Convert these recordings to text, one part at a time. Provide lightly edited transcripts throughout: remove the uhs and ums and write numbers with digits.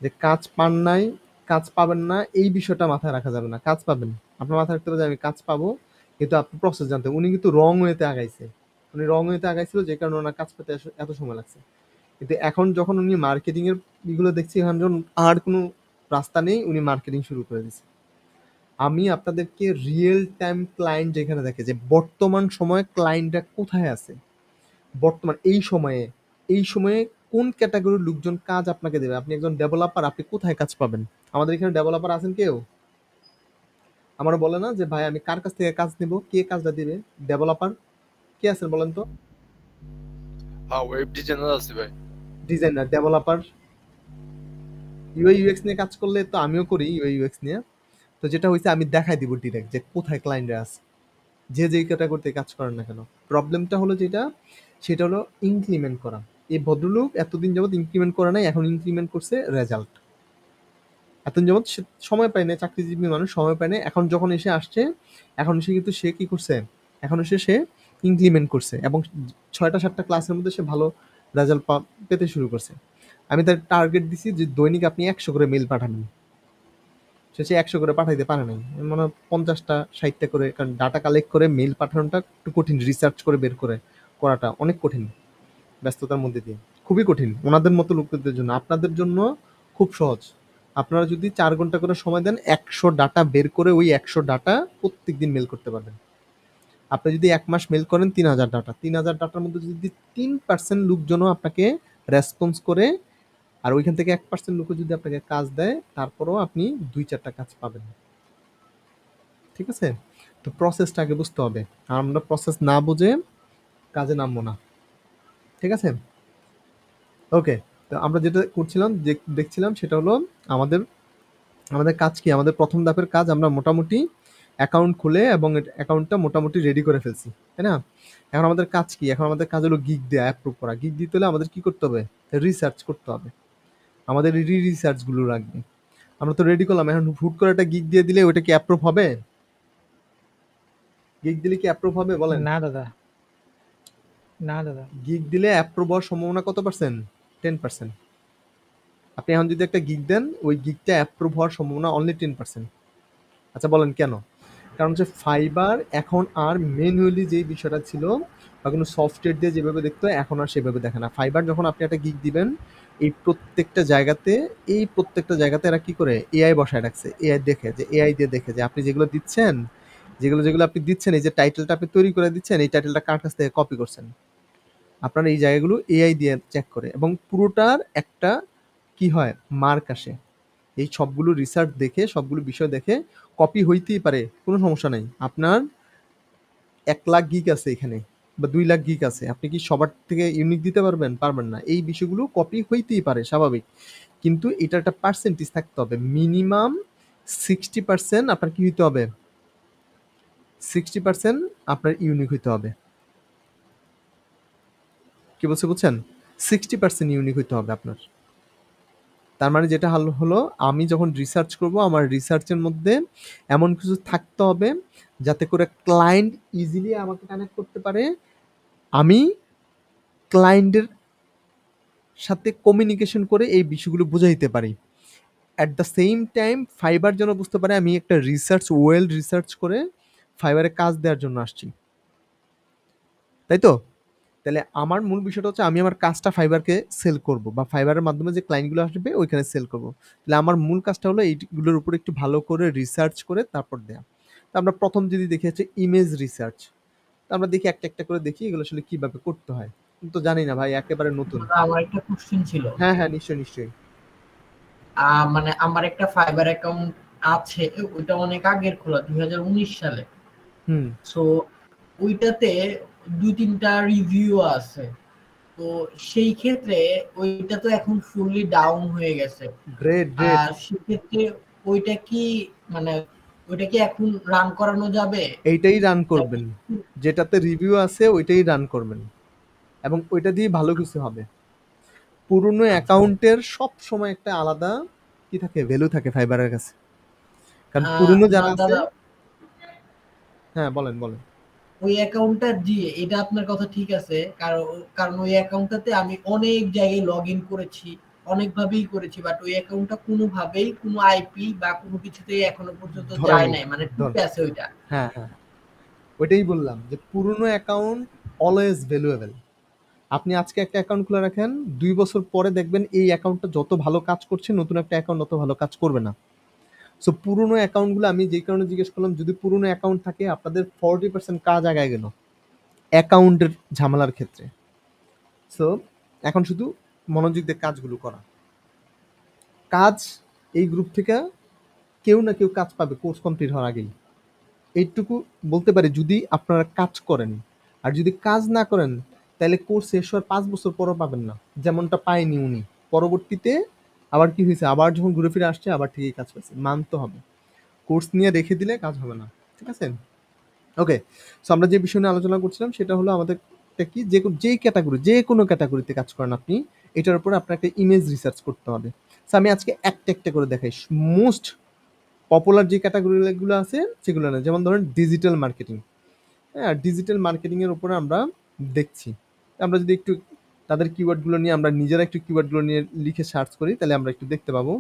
যে কাজ পান নাই, কাজ পাবেন না এই বিষয়টা মাথায় রাখা যাবে না। কাজ পাবেন। আপনার মাথায় রাখতে হবে যে আমি কাজ পাবো, কিন্তু আপনি প্রসেস জানতে হবে। উনি কিন্তু রং ওয়েতে আগাইছে। উনি রং ওয়েতে আগাইছিল যে কারণে ওনার কাজ পেতে এত সময় লাগছে। কিন্তু এখন যখন উনি মার্কেটিং এর ইগুলো দেখছি, এখন যখন আর কোনো রাস্তা নেই, উনি মার্কেটিং শুরু করে দিছে। আমি আপনাদেরকে রিয়েল টাইম ক্লায়েন্ট যেখানে দেখে যে বর্তমান সময়ে ক্লায়েন্টরা কোথায় আছে, বর্তমান এই সময়ে কোন ক্যাটাগরির লোকজন কাজ আপনাকে দেবে। আপনি একজন ডেভেলপার, আপনি কোথায় কাজ পাবেন? আমাদের এখানে ডেভেলপার আছেন কেউ? আমার বলে না যে ভাই আমি কার কাছ থেকে কাজ নিব, কে কাজটা দিবে? ডেভেলপার কে আছেন বলেন তো? হ্যাঁ, ওয়েব ডিজাইনার আছে ভাই। ডিজাইনার, ডেভেলপার, ইউআই ইউএক্স নিয়ে কাজ করলে তো আমিও করি ইউআই ইউএক্স নিয়ে। তো যেটা হয়েছে আমি দেখাই দিব ডিরেক্ট যে কোথায় ক্লায়েন্টরা আছে, যে যেই ক্যাটাগরিতে কাজ করেন না কেন। প্রবলেমটা হলো যেটা, সেটা হলো ইনক্রিমেন্ট করা। এই ভদ্রলোক এতদিন যাবত ইনক্রিমেন্ট করে নাই, এখন ইনক্রিমেন্ট করছে রেজাল্ট। এতদিন যাবত সে সময় পায় না, চাকরিজীবী মানুষ সময় পায় না। এখন যখন এসে আসছে, এখন এসে কিন্তু সে কি করছে, এখন এসে সে ইনক্রিমেন্ট করছে এবং ৬টা ৭টা ক্লাসের মধ্যে সে ভালো রেজাল্ট পেতে শুরু করছে। আমি তার টার্গেট দিছি যে দৈনিক আপনি ১০০ করে মেইল পাঠাবেন। সে ১০০ করে পাঠাইতে পারে নাই। মনে হয় ৫০টা ৬০টা করে, কারণ ডাটা কালেক্ট করে মেইল পাঠানোটা একটু কঠিন, রিসার্চ করে বের করে করাটা অনেক কঠিন ব্যস্ততার মধ্যে দিয়ে। খুবই কঠিন ওনাদের মতো লোকদের জন্য। আপনাদের জন্য খুব সহজ। আপনারা যদি ৪ ঘন্টা করে সময় দেন, ১০০ ডাটা বের করে ওই ১০০ ডাটা প্রত্যেকদিন মেইল করতে পারবেন। আপনি যদি ১ মাস মেইল করেন ৩০০০ ডাটা। ৩০০০ ডাটার মধ্যে যদি ৩% লোকজনও আপনাকে রেসপন্স করে, আর ওইখান থেকে ১% লোকও যদি আপনাকে কাজ দেয়, তারপরেও আপনি ২-৪টা কাজ পাবেন। ঠিক আছে? তো প্রসেসটা আগে বুঝতে হবে। আর আমরা প্রসেস না বুঝে কাজে নামবো না। ঠিক আছে? ওকে। তো আমরা যেটা করছিলাম, দেখছিলাম সেটা হলো আমাদের আমাদের কাজ কি? আমাদের ১ম ধাপের কাজ আমরা মোটামুটি অ্যাকাউন্ট খুলে এবং অ্যাকাউন্টটা মোটামুটি রেডি করে ফেলছি। তাই না? এখন আমাদের কাজ কি? এখন আমাদের কাজ হলো গিগ দেয়া, অ্যাপ্রুভ করা। গিগ দিতে হলে আমাদের কি করতে হবে? রিসার্চ করতে হবে। আমাদের রিসার্চ গুলো লাগবে। আমরা তো রেডি করলাম। এখন হুট করে একটা গিগ দিয়ে দিলে ওইটা কি অ্যাপ্রুভ হবে? গিগ দিলে কি অ্যাপ্রুভ হবে বলেন? না দাদা, না দাদা। গিগ দিলে অ্যাপ্রুভ হওয়ার সম্ভাবনা কত পার্সেন্ট? 10%। আপনি এখন যদি একটা গিগ দেন, ওই গিগটা অ্যাপ্রুভ হওয়ার সম্ভাবনা অনলি 10%। আচ্ছা বলেন কেন? কারণ হচ্ছে ফাইবার এখন আর ম্যানুয়ালি যেই বিষয়টা ছিল বা কোনো সফটওয়্যার দিয়ে যেভাবে দেখতে হয়, এখন আর সেভাবে দেখে না। ফাইবার যখন আপনি একটা গিগ দিবেন, এই প্রত্যেকটা জায়গাতে এরা কি করে? এআই বসায় রাখছে। এআই দিয়ে দেখে যে আপনি যেগুলো দিচ্ছেন, যেগুলো আপনি দিচ্ছেন, এই যে টাইটেলটা আপনি তৈরি করে দিচ্ছেন, এই টাইটেলটা কার কাছ থেকে কপি করছেন। আপনার এই জায়গাগুলো এআই দিয়ে চেক করে এবং পুরোটার একটা কি হয়? মার্ক আসে। এই সবগুলো রিসার্চ দেখে, সবগুলো বিষয় দেখে কপি হইতেই পারে, কোনো সমস্যা নাই। আপনার ১,০০,০০০ গিগ আছে এখানে বা ২,০০,০০০ গিগ আছে। আপনি কি সবার থেকে ইউনিক দিতে পারবেন? পারবেন না। এই বিষয়গুলো কপি হইতেই পারে, স্বাভাবিক। কিন্তু এটার একটা পার্সেন্টেজ থাকতে হবে। মিনিমাম 60% আপনার কি হইতে হবে? 60% আপনার ইউনিক হইতে হবে। কি বলছি বুঝছেন? 60% ইউনিক হইতে হবে আপনার। তার মানে যেটা হলো আমি যখন রিসার্চ করব, আমার রিসার্চের মধ্যে এমন কিছু থাকতে হবে যাতে করে ক্লায়েন্ট ইজিলি আমাকে কানেক্ট করতে পারে। আমি ক্লায়েন্টের সাথে কমিউনিকেশন করে এই বিষয়গুলো বুঝাইতে পারি। At the same time fibre যেন বুঝতে পারে আমি একটা রিসার্চ করে ফাইবারে কাজ দেওয়ার জন্য আসছি। তাই তো? তাহলে আমার মূল বিষয়টা হচ্ছে আমি আমার কাজটা ফাইবারকে সেল করব বা ফাইবারের মাধ্যমে যে ক্লায়েন্টগুলো আসবে ওইখানে সেল করব। তাহলে আমার মূল কাজটা হলো এইগুলোর উপর একটু ভালো করে রিসার্চ করে তারপর দেয়া। তো আমরা ১ম যদি দেখি হচ্ছে ইমেজ রিসার্চ। তো আমরা দেখি একটা করে দেখি এগুলো আসলে কিভাবে করতে হয়। তো জানি না ভাই, একেবারে নতুন। দাদা, আমার একটা কোশ্চেন ছিল। হ্যাঁ, হ্যাঁ, নিশ্চয়ই। মানে আমার একটা ফাইবার অ্যাকাউন্ট আছে, ওইটা অনেক আগের খোলা, 2019 সালে। হুম। সো ওইটাতে ২-৩টা রিভিউ আছে। তো সেই ক্ষেত্রে ওইটা তো এখন ফুললি ডাউন হয়ে গেছে। গ্রেট। সেক্ষেত্রে ওইটা কি মানে ওইটা কি এখন রান করানো যাবে? এইটাই রান করবেন। যেটাতে রিভিউ আছে ওইটাই রান করবেন। এবং ওইটা দিয়ে ভালো কিছু হবে। পুরনো অ্যাকাউন্টের সব সময় একটা আলাদা কি থাকে? ভ্যালু থাকে ফাইবারের কাছে। কারণ পুরনো না যারা আছে। দাদা, হ্যাঁ, বলেন। ওই অ্যাকাউন্টটা জি, এটা আপনার কথা ঠিক আছে। কারণ ওই অ্যাকাউন্টটাতে আমি অনেক জায়গায় লগ ইন করেছি। অনেকভাবেই করেছি, বাট ওই অ্যাকাউন্টটা কোনোভাবেই কোনো আইপি বা কোনো কিছুতেই এখনো পর্যন্ত ধরা যায় নেই। নাই, মানে টিকে আছে ওইটা। হ্যাঁ হ্যাঁ, ওইটাই বললাম যে পুরনো অ্যাকাউন্ট অলওয়েজ ভ্যালুয়েবল। আপনি আজকে একটা অ্যাকাউন্ট খুলে রাখেন, 2 বছর পরে দেখবেন এই অ্যাকাউন্টটা যত ভালো কাজ করছে, নতুন একটা অ্যাকাউন্ট অত ভালো কাজ করবে না। সো পুরনো অ্যাকাউন্টগুলো আমি যেই কারণে জিজ্ঞেস করলাম, যদি পুরনো অ্যাকাউন্ট থাকে আপনাদের 40% কাজ আগায় গেল অ্যাকাউন্টের ঝামেলার ক্ষেত্রে। সো এখন শুধু মনোযোগ দিয়ে কাজগুলো করা। কাজ এই গ্রুপ থেকে কেউ না কেউ কাজ পাবে কোর্স কমপ্লিট হওয়ার আগেই, এইটুকু বলতে পারি। যদি আপনারা কাজ করেন, আর যদি কাজ না করেন তাহলে কোর্স শেষ হওয়ার 5 বছর পরও পাবেন না, যেমনটা পায়নি উনি। পরবর্তীতে আবার কি হয়েছে, আবার যখন ঘুরে ফিরে আসছে আবার ঠিকই কাজ পাচ্ছে। মানতে হবে, কোর্স নিয়ে রেখে দিলে কাজ হবে না। ঠিক আছে, ওকে। সো আমরা যে বিষয় নিয়ে আলোচনা করছিলাম সেটা হলো আমাদের কি, যেই ক্যাটাগরি, যে কোনো ক্যাটাগরিতে কাজ করেন আপনি, এটার উপরে আপনার একটা ইমেজ রিসার্চ করতে হবে। সো আমি আজকে একটা একটা করে দেখাই। মোস্ট পপুলার যে ক্যাটাগরিগুলো আছে সেগুলো না, যেমন ধরেন ডিজিটাল মার্কেটিং। হ্যাঁ, ডিজিটাল মার্কেটিং এর উপরে আমরা দেখছি। আমরা যদি একটু তাদের কিওয়ার্ডগুলো নিয়ে আমরা নিজেরা একটু কিওয়ার্ডগুলো নিয়ে লিখে সার্চ করি তাহলে আমরা একটু দেখতে পাবো।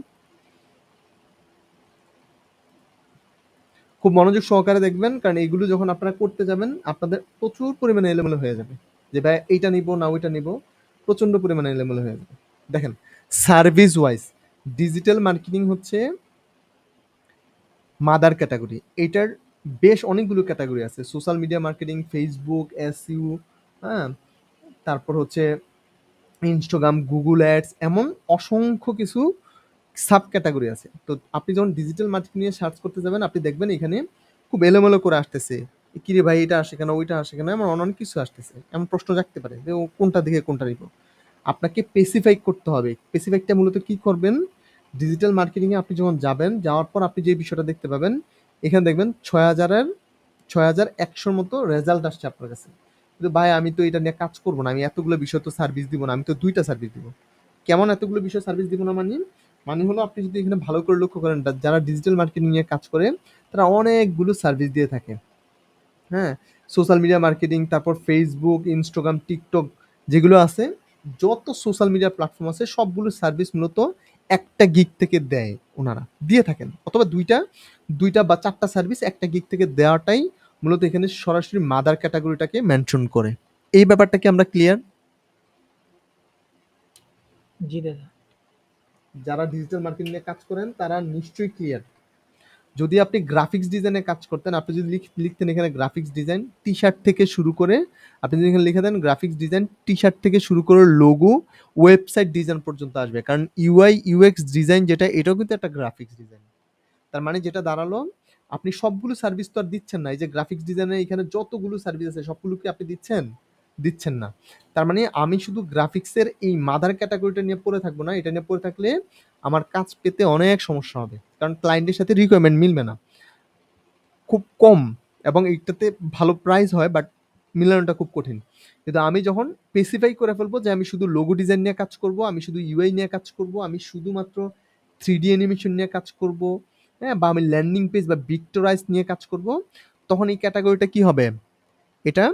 খুব মনোযোগ সহকারে দেখবেন, কারণ এইগুলো যখন আপনারা করতে যাবেন আপনাদের প্রচুর পরিমাণে এলোমেলো হয়ে যাবে, যে ভাই এইটা নিব না ওইটা নিব, প্রচন্ড পরিমাণে এলোমেলো হয়ে যাবে। দেখেন, সার্ভিস ওয়াইজ ডিজিটাল মার্কেটিং হচ্ছে মাদার ক্যাটাগরি। এটার বেশ অনেকগুলো ক্যাটাগরি আছে, social media marketing, Facebook, SU, হ্যাঁ, তারপর হচ্ছে ইনস্টাগ্রাম, গুগল অ্যাডস, এমন অসংখ্য কিছু সাব ক্যাটাগরি আছে। তো আপনি যখন ডিজিটাল মার্কেটিং নিয়ে সার্চ করতে যাবেন আপনি দেখবেন এখানে খুব এলোমেলো করে আসতেছে, কিরে ভাই এটা আসে কেন, ওইটা আসে কেন, এমন অনেক কিছু আসতেছে। এমন প্রশ্ন জাগতে পারে যে ও কোনটা দেখে কোনটা নিব। আপনাকে স্পেসিফাই করতে হবে। স্পেসিফাইটা মূলত কি করবেন, ডিজিটাল মার্কেটিংয়ে আপনি যখন যাবেন, যাওয়ার পর আপনি যে বিষয়টা দেখতে পাবেন, এখানে দেখবেন 6100-র মতো রেজাল্ট আসছে আপনার কাছে। কিন্তু ভাই আমি তো এটা নিয়ে কাজ করবো না, আমি এতগুলো বিষয় তো সার্ভিস দিব না, আমি তো 2টা সার্ভিস দিব। কেমন এতগুলো বিষয় সার্ভিস দিব না মানে, মানে হলো আপনি যদি এখানে ভালো করে লক্ষ্য করেন, যারা ডিজিটাল মার্কেটিং নিয়ে কাজ করে তারা অনেকগুলো সার্ভিস দিয়ে থাকে। হ্যাঁ, সোশ্যাল মিডিয়া মার্কেটিং, তারপর ফেসবুক, ইনস্টাগ্রাম, টিকটক যেগুলো আছে, যত সোশ্যাল মিডিয়া প্ল্যাটফর্ম আছে সবগুলো সার্ভিস মূলত একটা গিগ থেকে দেয়, ওনারা দিয়ে থাকেন, অথবা দুইটা বা 4টা সার্ভিস একটা গিগ থেকে দেওয়াটাই মূলত এখানে সরাসরি মাদার ক্যাটাগরিটাকে মেনশন করে। এই ব্যাপারটা কি আমরা ক্লিয়ার? জি দাদা। যারা ডিজিটাল মার্কেটিং নিয়ে কাজ করেন তারা নিশ্চয়ই ক্লিয়ার। যদি আপনি গ্রাফিক্স ডিজাইনে কাজ করতেন, আপনি যদি লিখতেন এখানে গ্রাফিক্স ডিজাইন টি শার্ট থেকে শুরু করে, আপনি যদি এখানে লিখে দেন গ্রাফিক্স ডিজাইন টি শার্ট থেকে শুরু করে লোগো, ওয়েবসাইট ডিজাইন পর্যন্ত আসবে। কারণ ইউআই ইউএক্স ডিজাইন যেটা, এটাও কিন্তু একটা গ্রাফিক্স ডিজাইন। তার মানে যেটা দাঁড়ালো, আপনি সবগুলো সার্ভিস তো আর দিচ্ছেন না। এই যে গ্রাফিক্স ডিজাইনের এখানে যতগুলো সার্ভিস আছে সবগুলো কি আপনি দিচ্ছেন না। তার মানে আমি শুধু গ্রাফিক্সের এই মাদার ক্যাটাগরিটা নিয়ে পড়ে থাকবো না, এটা নিয়ে পড়ে থাকলে আমার কাজ পেতে অনেক সমস্যা হবে, কারণ ক্লায়েন্টের সাথে রিকোয়ারমেন্ট মিলবে না, খুব কম, এবং এইটাতে ভালো প্রাইস হয় বাট মিলানোটা খুব কঠিন। কিন্তু আমি যখন স্পেসিফাই করে ফেলবো যে আমি শুধু লোগো ডিজাইন নিয়ে কাজ করব, আমি শুধু ইউআই নিয়ে কাজ করব, আমি শুধুমাত্র 3D অ্যানিমেশন নিয়ে কাজ করব, হ্যাঁ, বা আমি ল্যান্ডিং পেজ বা ভিক্টোরাইজ নিয়ে কাজ করব, তখন এই ক্যাটাগরিটা কি হবে, এটা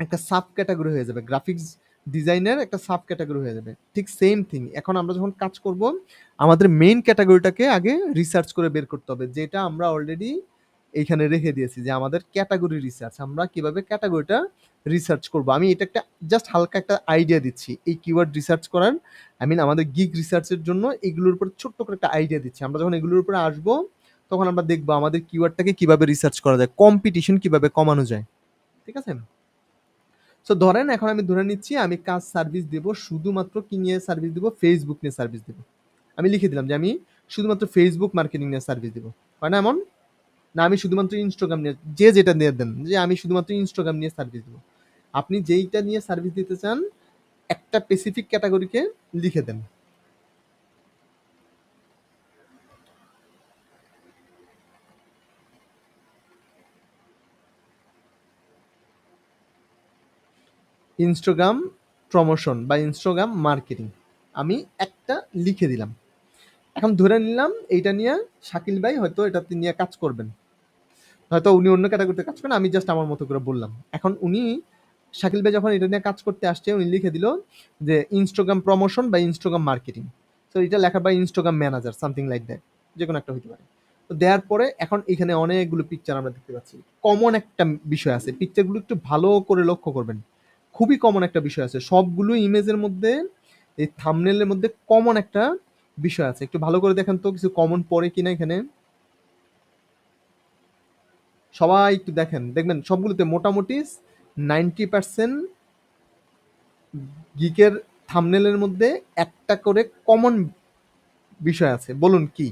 একটা সাব ক্যাটাগরি হয়ে যাবে, গ্রাফিক্স ডিজাইনের একটা সাব ক্যাটাগরি হয়ে যাবে। ঠিক সেম থিং এখন আমরা যখন কাজ করব, আমাদের মেইন ক্যাটাগরিটাকে আগে রিসার্চ করে বের করতে হবে, যেটা আমরা অলরেডি এইখানে রেখে দিয়েছি, যে আমাদের ক্যাটাগরি রিসার্চ, আমরা কিভাবে ক্যাটাগরিটা রিসার্চ করব। আমি এটা একটা জাস্ট হালকা একটা আইডিয়া দিচ্ছি এই কিওয়ার্ড রিসার্চ করার, আই মিন আমাদের গিগ রিসার্চের জন্য এগুলোর উপর ছোট্ট করে একটা আইডিয়া দিচ্ছি। আমরা যখন এগুলোর উপরে আসবো তখন আমরা দেখবো আমাদের কিওয়ার্ডটাকে কিভাবে রিসার্চ করা যায়, কম্পিটিশন কিভাবে কমানো যায়। ঠিক আছে, সো ধরেন এখন আমি ধরে নিচ্ছি আমি কাজ সার্ভিস দেব শুধুমাত্র কি নিয়ে সার্ভিস দেব, ফেসবুক নিয়ে সার্ভিস দেব। আমি লিখে দিলাম যে আমি শুধুমাত্র ফেসবুক মার্কেটিং নিয়ে সার্ভিস দেব, হয় না এমন? না আমি শুধুমাত্র ইনস্টাগ্রাম নিয়ে, যে যেটা নিয়ে দেন, যে আমি শুধুমাত্র ইনস্টাগ্রাম নিয়ে সার্ভিস দেব। আপনি যেইটা নিয়ে সার্ভিস দিতে চান একটা স্পেসিফিক ক্যাটাগরিকে লিখে দেন। ইনস্টাগ্রাম প্রমোশন বা ইনস্টাগ্রাম মার্কেটিং আমি একটা লিখে দিলাম। এখন ধরে নিলাম এইটা নিয়ে শাকিল ভাই হয়তো এটা নিয়ে কাজ করবেন, হয়তো উনি অন্য ক্যাটাগরিতে কাজ করেন, আমি জাস্ট আমার মতো করে বললাম। এখন উনি শাকিল ভাই যখন এটা নিয়ে কাজ করতে আসছে উনি লিখে দিল যে ইনস্টাগ্রাম প্রমোশন বা ইনস্টাগ্রাম মার্কেটিং। সো এটা লেখা বা Instagram manager something like that, যে কোনো একটা হতে পারে। তো দেওয়ার পরে এখন এখানে অনেকগুলো পিকচার আমরা দেখতে পাচ্ছি। কমন একটা বিষয় আছে, পিকচারগুলো একটু ভালো করে লক্ষ্য করবেন, খুবই কমন একটা বিষয় আছে। সবগুলো ইমেজের মধ্যে এই থাম্বনেলের মধ্যে কমন একটা বিষয় আছে, একটু ভালো করে দেখেন তো কিছু কমন পড়ে কিনা এখানে। সবাই একটু দেখেন, দেখবেন সবগুলোতে মোটামুটি 90% গিকের থাম্বনেলের মধ্যে একটা করে কমন বিষয় আছে। বলুন কি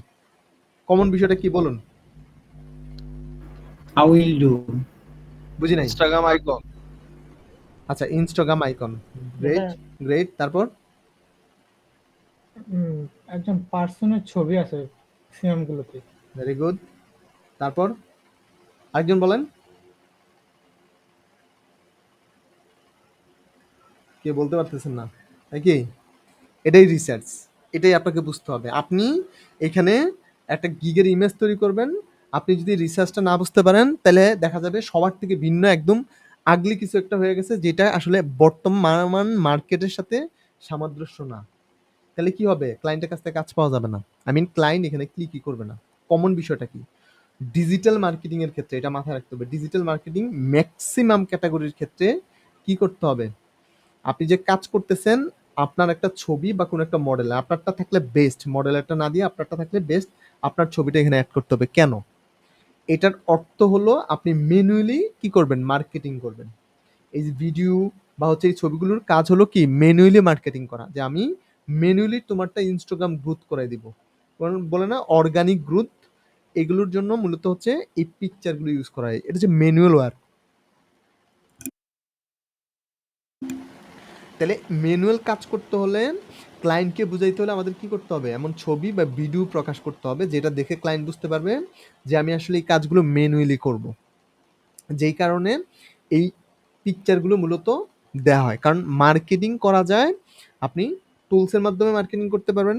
কমন বিষয়টা, কি বলুন? I will do. বুঝি নাই। Instagram icon. আচ্ছা, ইনস্টাগ্রাম আইকন, গ্রেট দাদা, গ্রেট। তারপর একজন পার্সনের ছবি আছে ম্যাক্সিমাম গুলোতে। Very good. তারপর আরেকজন বলেন, কে বলতে পারতেছেন না নাকি? এটাই রিসার্চ, এটাই আপনাকে বুঝতে হবে। আপনি এখানে একটা গিগের ইমেজ তৈরি করবেন, আপনি যদি রিসার্চটা না বুঝতে পারেন তাহলে দেখা যাবে সবার থেকে ভিন্ন একদম আগলি কিছু একটা হয়ে গেছে, যেটা আসলে বর্তমান মার্কেটের সাথে সামঞ্জস্য না। তাহলে কি হবে? ক্লায়েন্টের কাছ থেকে কাজ পাওয়া যাবে না। আই মিন ক্লায়েন্ট এখানে ক্লিকই করবে না। কমন বিষয়টা কি? ডিজিটাল মার্কেটিং এর ক্ষেত্রে এটা মাথায় রাখতে হবে। ডিজিটাল মার্কেটিং ম্যাক্সিমাম ক্যাটাগরির ক্ষেত্রে কি করতে হবে? আপনি যে কাজ করতেছেন, আপনার একটা ছবি বা কোনো একটা মডেল, আপনারটা থাকলে বেস্ট, মডেলেরটা না দিয়ে আপনারটা থাকলে বেস্ট, আপনার ছবিটা এখানে অ্যাড করতে হবে। কেন? এটার অর্থ হলো আপনি ম্যানুয়ালি কি করবেন? মার্কেটিং করবেন। এই যে ভিডিও বা হচ্ছে এই ছবিগুলোর কাজ হলো কি? ম্যানুয়ালি মার্কেটিং করা, যে আমি ম্যানুয়ালি তোমারটা ইনস্টাগ্রাম গ্রোথ করাই দিব। বলে না অর্গানিক গ্রোথ, এগুলোর জন্য মূলত হচ্ছে এই পিকচারগুলো ইউজ করা হয়। এটা হচ্ছে ম্যানুয়াল ওয়ার্ক। তাহলে ম্যানুয়াল কাজ করতে হলে, ক্লায়েন্টকে বুঝাইতে হলে আমাদের কি করতে হবে? এমন ছবি বা ভিডিও প্রকাশ করতে হবে যেটা দেখে ক্লায়েন্ট বুঝতে পারবে যে আমি আসলে এই কাজগুলো ম্যানুয়ালি করব। যেই কারণে এই পিকচারগুলো মূলত দেওয়া হয়। কারণ মার্কেটিং করা যায়, আপনি টুলসের মাধ্যমে মার্কেটিং করতে পারবেন।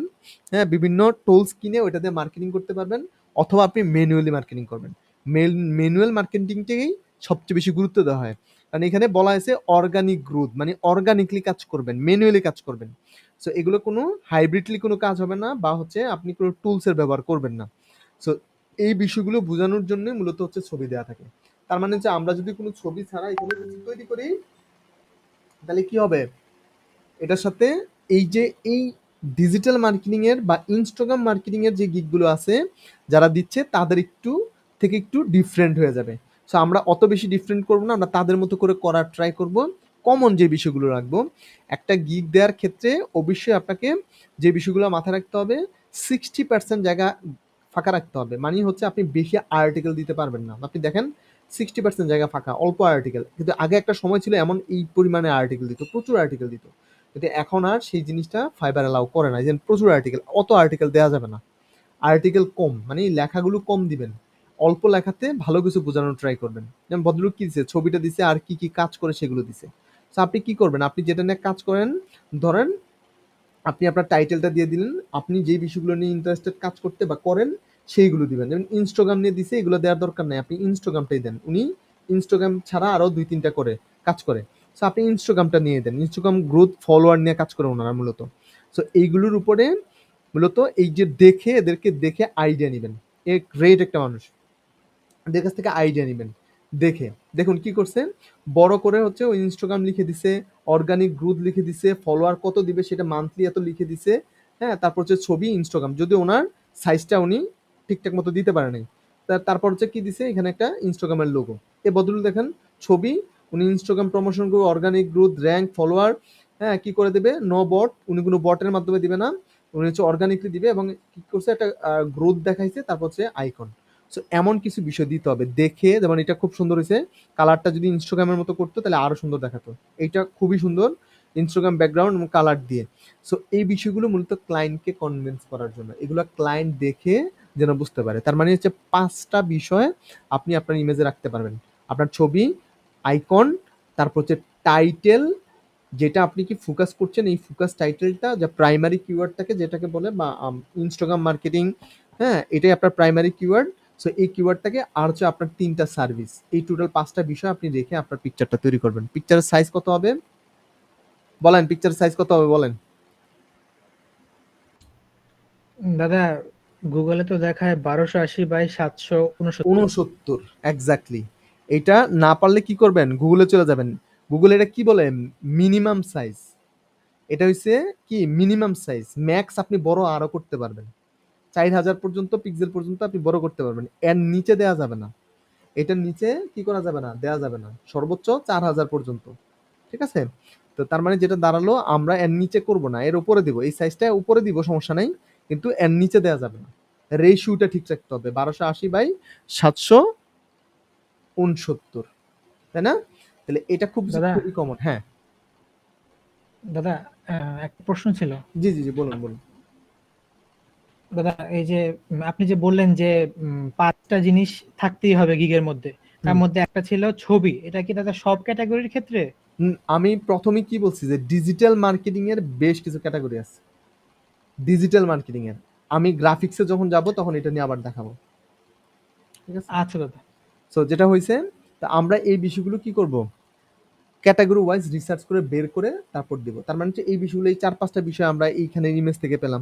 হ্যাঁ, বিভিন্ন টুলস কিনে ওইটা দিয়ে মার্কেটিং করতে পারবেন, অথবা আপনি ম্যানুয়ালি মার্কেটিং করবেন। ম্যানুয়াল মার্কেটিংটাকেই সবচেয়ে বেশি গুরুত্ব দেওয়া হয়। কারণ এখানে বলা হয়েছে অর্গানিক গ্রোথ, মানে অর্গানিকলি কাজ করবেন, ম্যানুয়ালি কাজ করবেন। সো এগুলো কোনো হাইব্রিডলি কোনো কাজ হবে না, বা হচ্ছে আপনি কোনো টুলসের ব্যবহার করবেন না। সো এই বিষয়গুলো বোঝানোর জন্য মূলত হচ্ছে ছবি দেওয়া থাকে। তার মানে যে আমরা যদি কোনো ছবি ছাড়া এখানে কিছু তৈরি করি, তাহলে কি হবে? এটার সাথে এই যে এই ডিজিটাল মার্কেটিং এর বা ইনস্টাগ্রাম মার্কেটিং এর যে গিগগুলো আছে যারা দিচ্ছে, তাদের একটু ডিফারেন্ট হয়ে যাবে। সো আমরা অত বেশি ডিফারেন্ট করবো না, আমরা তাদের মতো করে করার ট্রাই করব। কমন যে বিষয়গুলো রাখবো, একটা গিগ দেওয়ার ক্ষেত্রে অবশ্যই আপনাকে যে বিষয়গুলো মাথায় রাখতে হবে, 60% জায়গা ফাঁকা রাখতে হবে। মানে হচ্ছে আপনি বেশি আর্টিকেল দিতে পারবেন না। আপনি দেখেন 60% জায়গা ফাঁকা, অল্প আর্টিকেল। কিন্তু আগে একটা সময় ছিল এমন, এই পরিমাণে আর্টিকেল দিত, প্রচুর আর্টিকেল দিত। কিন্তু এখন আর সেই জিনিসটা ফাইবার অ্যালাউ করে না, যে প্রচুর আর্টিকেল, অত আর্টিকেল দেওয়া যাবে না। আর্টিকেল কম, মানে লেখাগুলো কম দিবেন, অল্প লেখাতে ভালো কিছু বোঝানোর ট্রাই করবেন। যেমন ভদ্রলোক কি দিছে, ছবিটা দিছে আর কি কি কাজ করে সেগুলো দিছে। তো আপনি কি করবেন? আপনি যেটা নিয়ে কাজ করেন, ধরেন আপনি আপনার টাইটেলটা দিয়ে দিলেন, আপনি যেই বিষয়গুলো নিয়ে ইন্টারেস্টেড কাজ করতে বা করেন সেইগুলো দিবেন। যেমন ইনস্টাগ্রাম নিয়ে দিছে, এগুলো দেওয়ার দরকার নাই, আপনি ইনস্টাগ্রামটাই দেন। উনি ইনস্টাগ্রাম ছাড়া আরো 2-3টা করে কাজ করে, সো আপনি ইনস্টাগ্রামটা নিয়ে দেন। ইনস্টাগ্রাম গ্রোথ ফলোয়ার নিয়ে কাজ করে ওনারা মূলত। সো এইগুলোর উপরে মূলত এই যে দেখে, এদেরকে দেখে আইডিয়া নেবেন। এ গ্রেট একটা মানুষ, এদের কাছ থেকে আইডিয়া নেবেন দেখে। দেখুন কি করছে, বড় করে হচ্ছে ওই ইনস্টাগ্রাম লিখে দিছে, অর্গানিক গ্রোথ লিখে দিছে, ফলোয়ার কত দিবে সেটা মান্থলি এত লিখে দিছে। হ্যাঁ, তারপর হচ্ছে ছবি ইনস্টাগ্রাম, যদি ওনার সাইজটা উনি ঠিকঠাক মতো দিতে পারে নাই। তারপর হচ্ছে কি দিছে, এখানে একটা ইনস্টাগ্রামের লোগো। এ বদলে দেখেন ছবি, উনি ইনস্টাগ্রাম প্রমোশন করবে, অর্গানিক গ্রোথ, র্যাঙ্ক, ফলোয়ার, হ্যাঁ কি করে দেবে? নো বট, উনি কোনো বটের মাধ্যমে দিবে না, উনি হচ্ছে অর্গানিকলি দিবে। এবং কি করছে, একটা গ্রোথ দেখাইছে, তারপর হচ্ছে আইকন। সো এমন কিছু বিষয় দিতে হবে দেখে। যেমন এটা খুব সুন্দর হয়েছে, কালারটা যদি ইনস্টাগ্রামের মতো করতো তাহলে আরো সুন্দর দেখাতো। এইটা খুবই সুন্দর, ইনস্টাগ্রাম ব্যাকগ্রাউন্ড এবং কালার দিয়ে। সো এই বিষয়গুলো মূলত ক্লায়েন্টকে কনভিন্স করার জন্য, এগুলো ক্লায়েন্ট দেখে যেন বুঝতে পারে। তার মানে হচ্ছে 5টা বিষয় আপনি আপনার ইমেজে রাখতে পারবেন। আপনার ছবি, আইকন, তারপর হচ্ছে টাইটেল, যেটা আপনি কি ফোকাস করছেন, এই ফোকাস টাইটেলটা, যা প্রাইমারি কিওয়ার্ডটাকে যেটাকে বলে, বা ইনস্টাগ্রাম মার্কেটিং, হ্যাঁ এটাই আপনার প্রাইমারি কিওয়ার্ড। সো এই কিওয়ার্ডটাকে, আর হচ্ছে আপনার 3টা সার্ভিস, এই টোটাল 5টা বিষয় আপনি রেখে আপনার পিকচারটা তৈরি করবেন। পিকচারের সাইজ কত হবে বলেন? পিকচারের সাইজ কত হবে বলেন? দাদা গুগলে তো দেখায় 1280 বাই 769। 69 এক্স্যাক্টলি। এটা না পারলে কি করবেন, গুগলে চলে যাবেন। গুগল এটা কি বলে, মিনিমাম সাইজ। এটা হচ্ছে কি মিনিমাম সাইজ, ম্যাক্স আপনি বড় আরো করতে পারবেন 4000 পর্যন্ত পিক্সেল পর্যন্ত আপনি বড় করতে পারবেন, এর নিচে দেওয়া যাবে না। এটার নিচে কি করা যাবে না, দেওয়া যাবে না, সর্বোচ্চ 4000 পর্যন্ত। ঠিক আছে? তো তার মানে যেটা দাঁড়ালো, আমরা এর নিচে করব না, এর উপরে দিব, এই সাইজটা উপরে দিব সমস্যা নাই, কিন্তু এর নিচে দেওয়া যাবে না। রেশিওটা ঠিক রাখতে হবে, 1280 বাই 769, তাই না? তাহলে এটা দাদা খুবই কমন। হ্যাঁ, দাদা একটা প্রশ্ন ছিল। জি জি জি, বলুন বলুন। দাদা এই যে আপনি যে বললেন যে 5টা জিনিস থাকতেই হবে গিগের মধ্যে, তার হুম। মধ্যে একটা ছিল ছবি, এটা কি দাদা সব ক্যাটাগরির ক্ষেত্রে? আমি প্রথমে কি বলছি যে ডিজিটাল মার্কেটিং এর বেশ কিছু ক্যাটাগরি আছে। ডিজিটাল মার্কেটিং এর আমি গ্রাফিক্সে যখন যাব তখন এটা নিয়ে আবার দেখাবো। ঠিক আছে? আচ্ছা দাদা। সো যেটা হয়েছে, তা আমরা এই বিষয়গুলো কি করব, ক্যাটাগরি ওয়াইজ রিসার্চ করে বের করে তারপর দিব। তার মানে হচ্ছে এই বিষয়গুলো, এই 4-5টা বিষয় আমরা এইখানে ইমেজ থেকে পেলাম।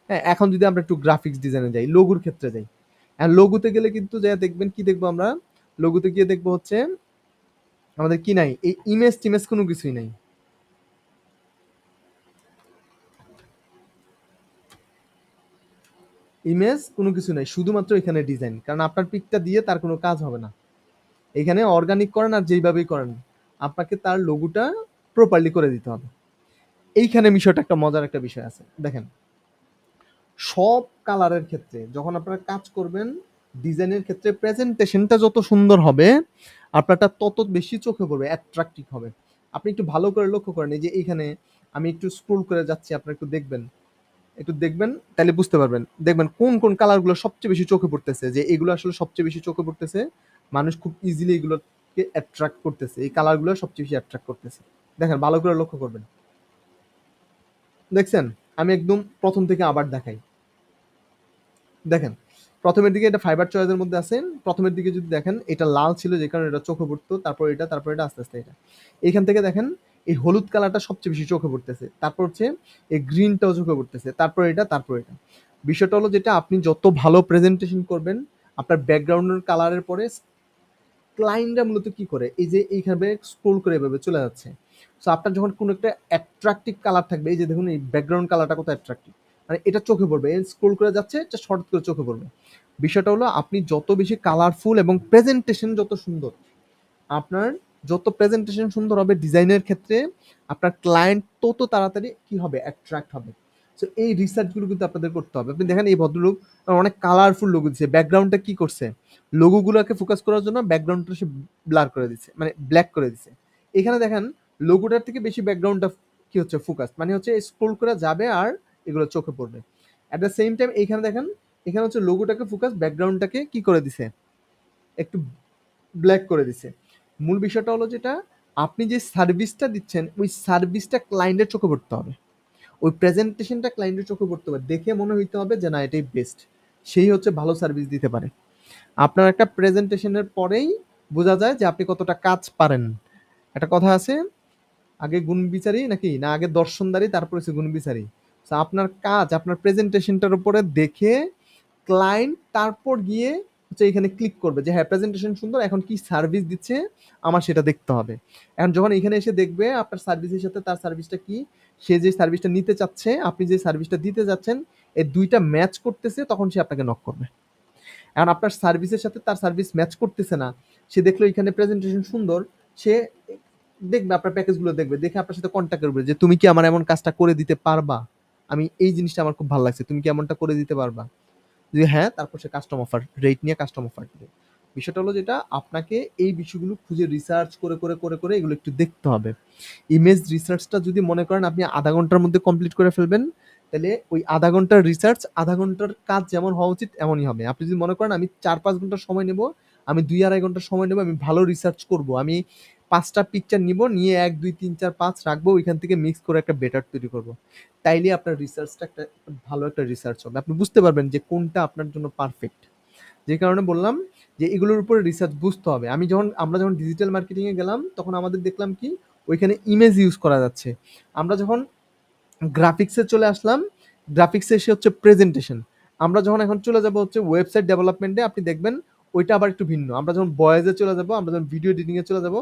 হ্যাঁ, এখন যদি আমরা একটু গ্রাফিক্স ডিজাইনে যাই, লোগোর ক্ষেত্রে যাই, আর লোগোতে গেলে কিন্তু যা দেখবেন, কি দেখবো আমরা, লোগোতে গিয়ে দেখবো হচ্ছে আমাদের কি নাই, এই ইমেজ টিমেজ কোনো কিছুই নাই। ইমেজ কোনো কিছু নাই, শুধুমাত্র এখানে ডিজাইন। কারণ আপনার পিকটা দিয়ে তার কোনো কাজ হবে না। এখানে অর্গানিক করেন আর যেইভাবেই করেন, আপনাকে তার লোগোটা প্রপারলি করে দিতে হবে। এইখানে বিষয়টা একটা মজার একটা বিষয় আছে। দেখেন, সব কালারের ক্ষেত্রে যখন আপনারা কাজ করবেন, ডিজাইনের ক্ষেত্রে প্রেজেন্টেশনটা যত সুন্দর হবে, আপনারটা তত বেশি চোখে পড়বে, অ্যাট্রাকটিভ হবে। আপনি একটু ভালো করে লক্ষ্য করেন, এই যে এইখানে আমি একটু স্ক্রোল করে যাচ্ছি, আপনারা একটু দেখবেন, তাহলে বুঝতে পারবেন। দেখবেন কোন কোন কালারগুলো সবচেয়ে বেশি চোখে পড়তেছে, যে এগুলো আসলে সবচেয়ে বেশি চোখে পড়তেছে, মানুষ খুব ইজিলি এগুলোকে অ্যাট্রাক্ট করতেছে, এই কালারগুলো সবচেয়ে বেশি অ্যাট্রাক্ট করতেছে। দেখেন, ভালো করে লক্ষ্য করবেন। দেখছেন? আমি একদম প্রথম থেকে আবার দেখাই। দেখেন, প্রথমের দিকে এটা ফাইবার চয়েসের মধ্যে আছে। প্রথমের দিকে যদি দেখেন, এটা লাল ছিল যে কারণে এটা চোখে পড়তো, তারপর এটা আস্তে আস্তে এটা। এইখান থেকে দেখেন, এই হলুদ কালারটা সবচেয়ে বেশি চোখে পড়তেছে, তারপর হচ্ছে এই গ্রিনটাও চোখে পড়তেছে, তারপর এটা। বিষয়টা হলো যেটা, আপনি যত ভালো প্রেজেন্টেশন করবেন, আপনার ব্যাকগ্রাউন্ডের কালারের পরে ক্লায়েন্টরা মূলত কি করে, এই যে এইভাবে স্ক্রোল করে এভাবে চলে যাচ্ছে। সো আপনার যখন কোনো একটা অ্যাট্রাকটিভ কালার থাকবে, এই যে দেখুন এই ব্যাকগ্রাউন্ড কালারটা কত অ্যাট্রাকটিভ, মানে এটা চোখে পড়বে, স্ক্রোল করে যাচ্ছে, এটা শর্ট করে চোখে পড়বে। বিষয়টা হলো, আপনি যত বেশি কালারফুল এবং প্রেজেন্টেশন যত সুন্দর, আপনার যত প্রেজেন্টেশন সুন্দর হবে ডিজাইনের ক্ষেত্রে, আপনার ক্লায়েন্ট তত তাড়াতাড়ি কি হবে, অ্যাট্রাক্ট হবে। সো এই রিসার্চগুলো কিন্তু আপনাদের করতে হবে। আপনি দেখেন, এই ভদ্রলোক অনেক কালারফুল লোগো দিচ্ছে, ব্যাকগ্রাউন্ডটা কি করছে, লোগোগুলোকে ফোকাস করার জন্য ব্যাকগ্রাউন্ডটা সে ব্লার করে দিচ্ছে, মানে ব্ল্যাক করে দিচ্ছে। এখানে দেখেন, লোগোটার থেকে বেশি ব্যাকগ্রাউন্ডটা কি হচ্ছে, ফোকাস, মানে হচ্ছে স্ক্রোল করে যাবে আর এগুলো চোখে পড়বে। অ্যাট দ্য সেম টাইম এইখানে দেখেন, এখানে হচ্ছে লোগোটাকে ফোকাস, ব্যাকগ্রাউন্ডটাকে কি করে দিছে, একটু ব্ল্যাক করে দিছে। মূল বিষয়টা হলো যেটা, আপনি যে সার্ভিসটা দিচ্ছেন, ওই সার্ভিসটা ক্লায়েন্টের চোখে পড়তে হবে, ওই প্রেজেন্টেশনটা ক্লায়েন্টের চোখে পড়তে হবে, দেখে মনে হইতে হবে যে না, এটাই বেস্ট, সেই হচ্ছে ভালো সার্ভিস দিতে পারে। আপনার একটা প্রেজেন্টেশনের পরেই বোঝা যায় যে আপনি কতটা কাজ পারেন। একটা কথা আছে, আগে গুণ বিচারি নাকি না, আগে দর্শনদারি তারপর হচ্ছে গুণ বিচারি। তো আপনার কাজ, আপনার প্রেজেন্টেশনটার উপরে দেখে ক্লায়েন্ট তারপর গিয়ে হচ্ছে এখানে ক্লিক করবে যে হ্যাঁ, প্রেজেন্টেশন সুন্দর, এখন কি সার্ভিস দিচ্ছে আমার সেটা দেখতে হবে। এখন যখন এখানে এসে দেখবে আপনার সার্ভিসের সাথে তার সার্ভিসটা কি, সে যে সার্ভিসটা নিতে চাচ্ছে, আপনি যে সার্ভিসটা দিতে যাচ্ছেন, এই দুইটা ম্যাচ করতেছে, তখন সে আপনাকে নক করবে। এখন আপনার সার্ভিসের সাথে তার সার্ভিস ম্যাচ করতেছে না, সে দেখলো এখানে প্রেজেন্টেশন সুন্দর, সে দেখবে আপনার প্যাকেজগুলো, দেখবে, দেখে আপনার সাথে কন্ট্যাক্ট করবে যে তুমি কি আমার এমন কাজটা করে দিতে পারবা, আমি এই জিনিসটা আমার খুব ভালো লাগছে, তুমি কি এমনটা করে দিতে পারবা। যদি হ্যাঁ, তারপর সে কাস্টম অফার রেট নিয়ে কাস্টম অফার দিবে। বিষয়টা হলো যেটা, আপনাকে এই বিষয়গুলো খুঁজে রিসার্চ করে এগুলো একটু দেখতে হবে। ইমেজ রিসার্চটা যদি মনে করেন আপনি আধা ঘন্টার মধ্যে কমপ্লিট করে ফেলবেন, তাহলে ওই আধা ঘন্টার রিসার্চ, আধা ঘন্টার কাজ যেমন হওয়া উচিত এমনই হবে। আপনি যদি মনে করেন আমি 4-5 ঘন্টা সময় নেব, আমি 2-2.5 ঘন্টা সময় নেব, আমি ভালো রিসার্চ করব, আমি 5টা পিকচার নিব, নিয়ে 1 2 3 4 5 রাখবো, ওইখান থেকে মিক্স করে একটা বেটার তৈরি করব, তাইলে আপনার রিসার্চটা একটা ভালো একটা রিসার্চ হবে। আপনি বুঝতে পারবেন যে কোনটা আপনার জন্য পারফেক্ট। যে কারণে বললাম যে এগুলোর উপরে রিসার্চ বুঝতে হবে। আমরা যখন ডিজিটাল মার্কেটিং এ গেলাম, তখন আমাদের দেখলাম কি, ওইখানে ইমেজ ইউজ করা যাচ্ছে। আমরা যখন গ্রাফিক্সে চলে আসলাম, গ্রাফিক্সে এসে হচ্ছে প্রেজেন্টেশন। আমরা যখন এখন চলে যাব হচ্ছে ওয়েবসাইট ডেভেলপমেন্টে, আপনি দেখবেন ওইটা আবার একটু ভিন্ন। আমরা যখন বয়েজে চলে যাব, আমরা যখন ভিডিও এডিটিং এ চলে যাব,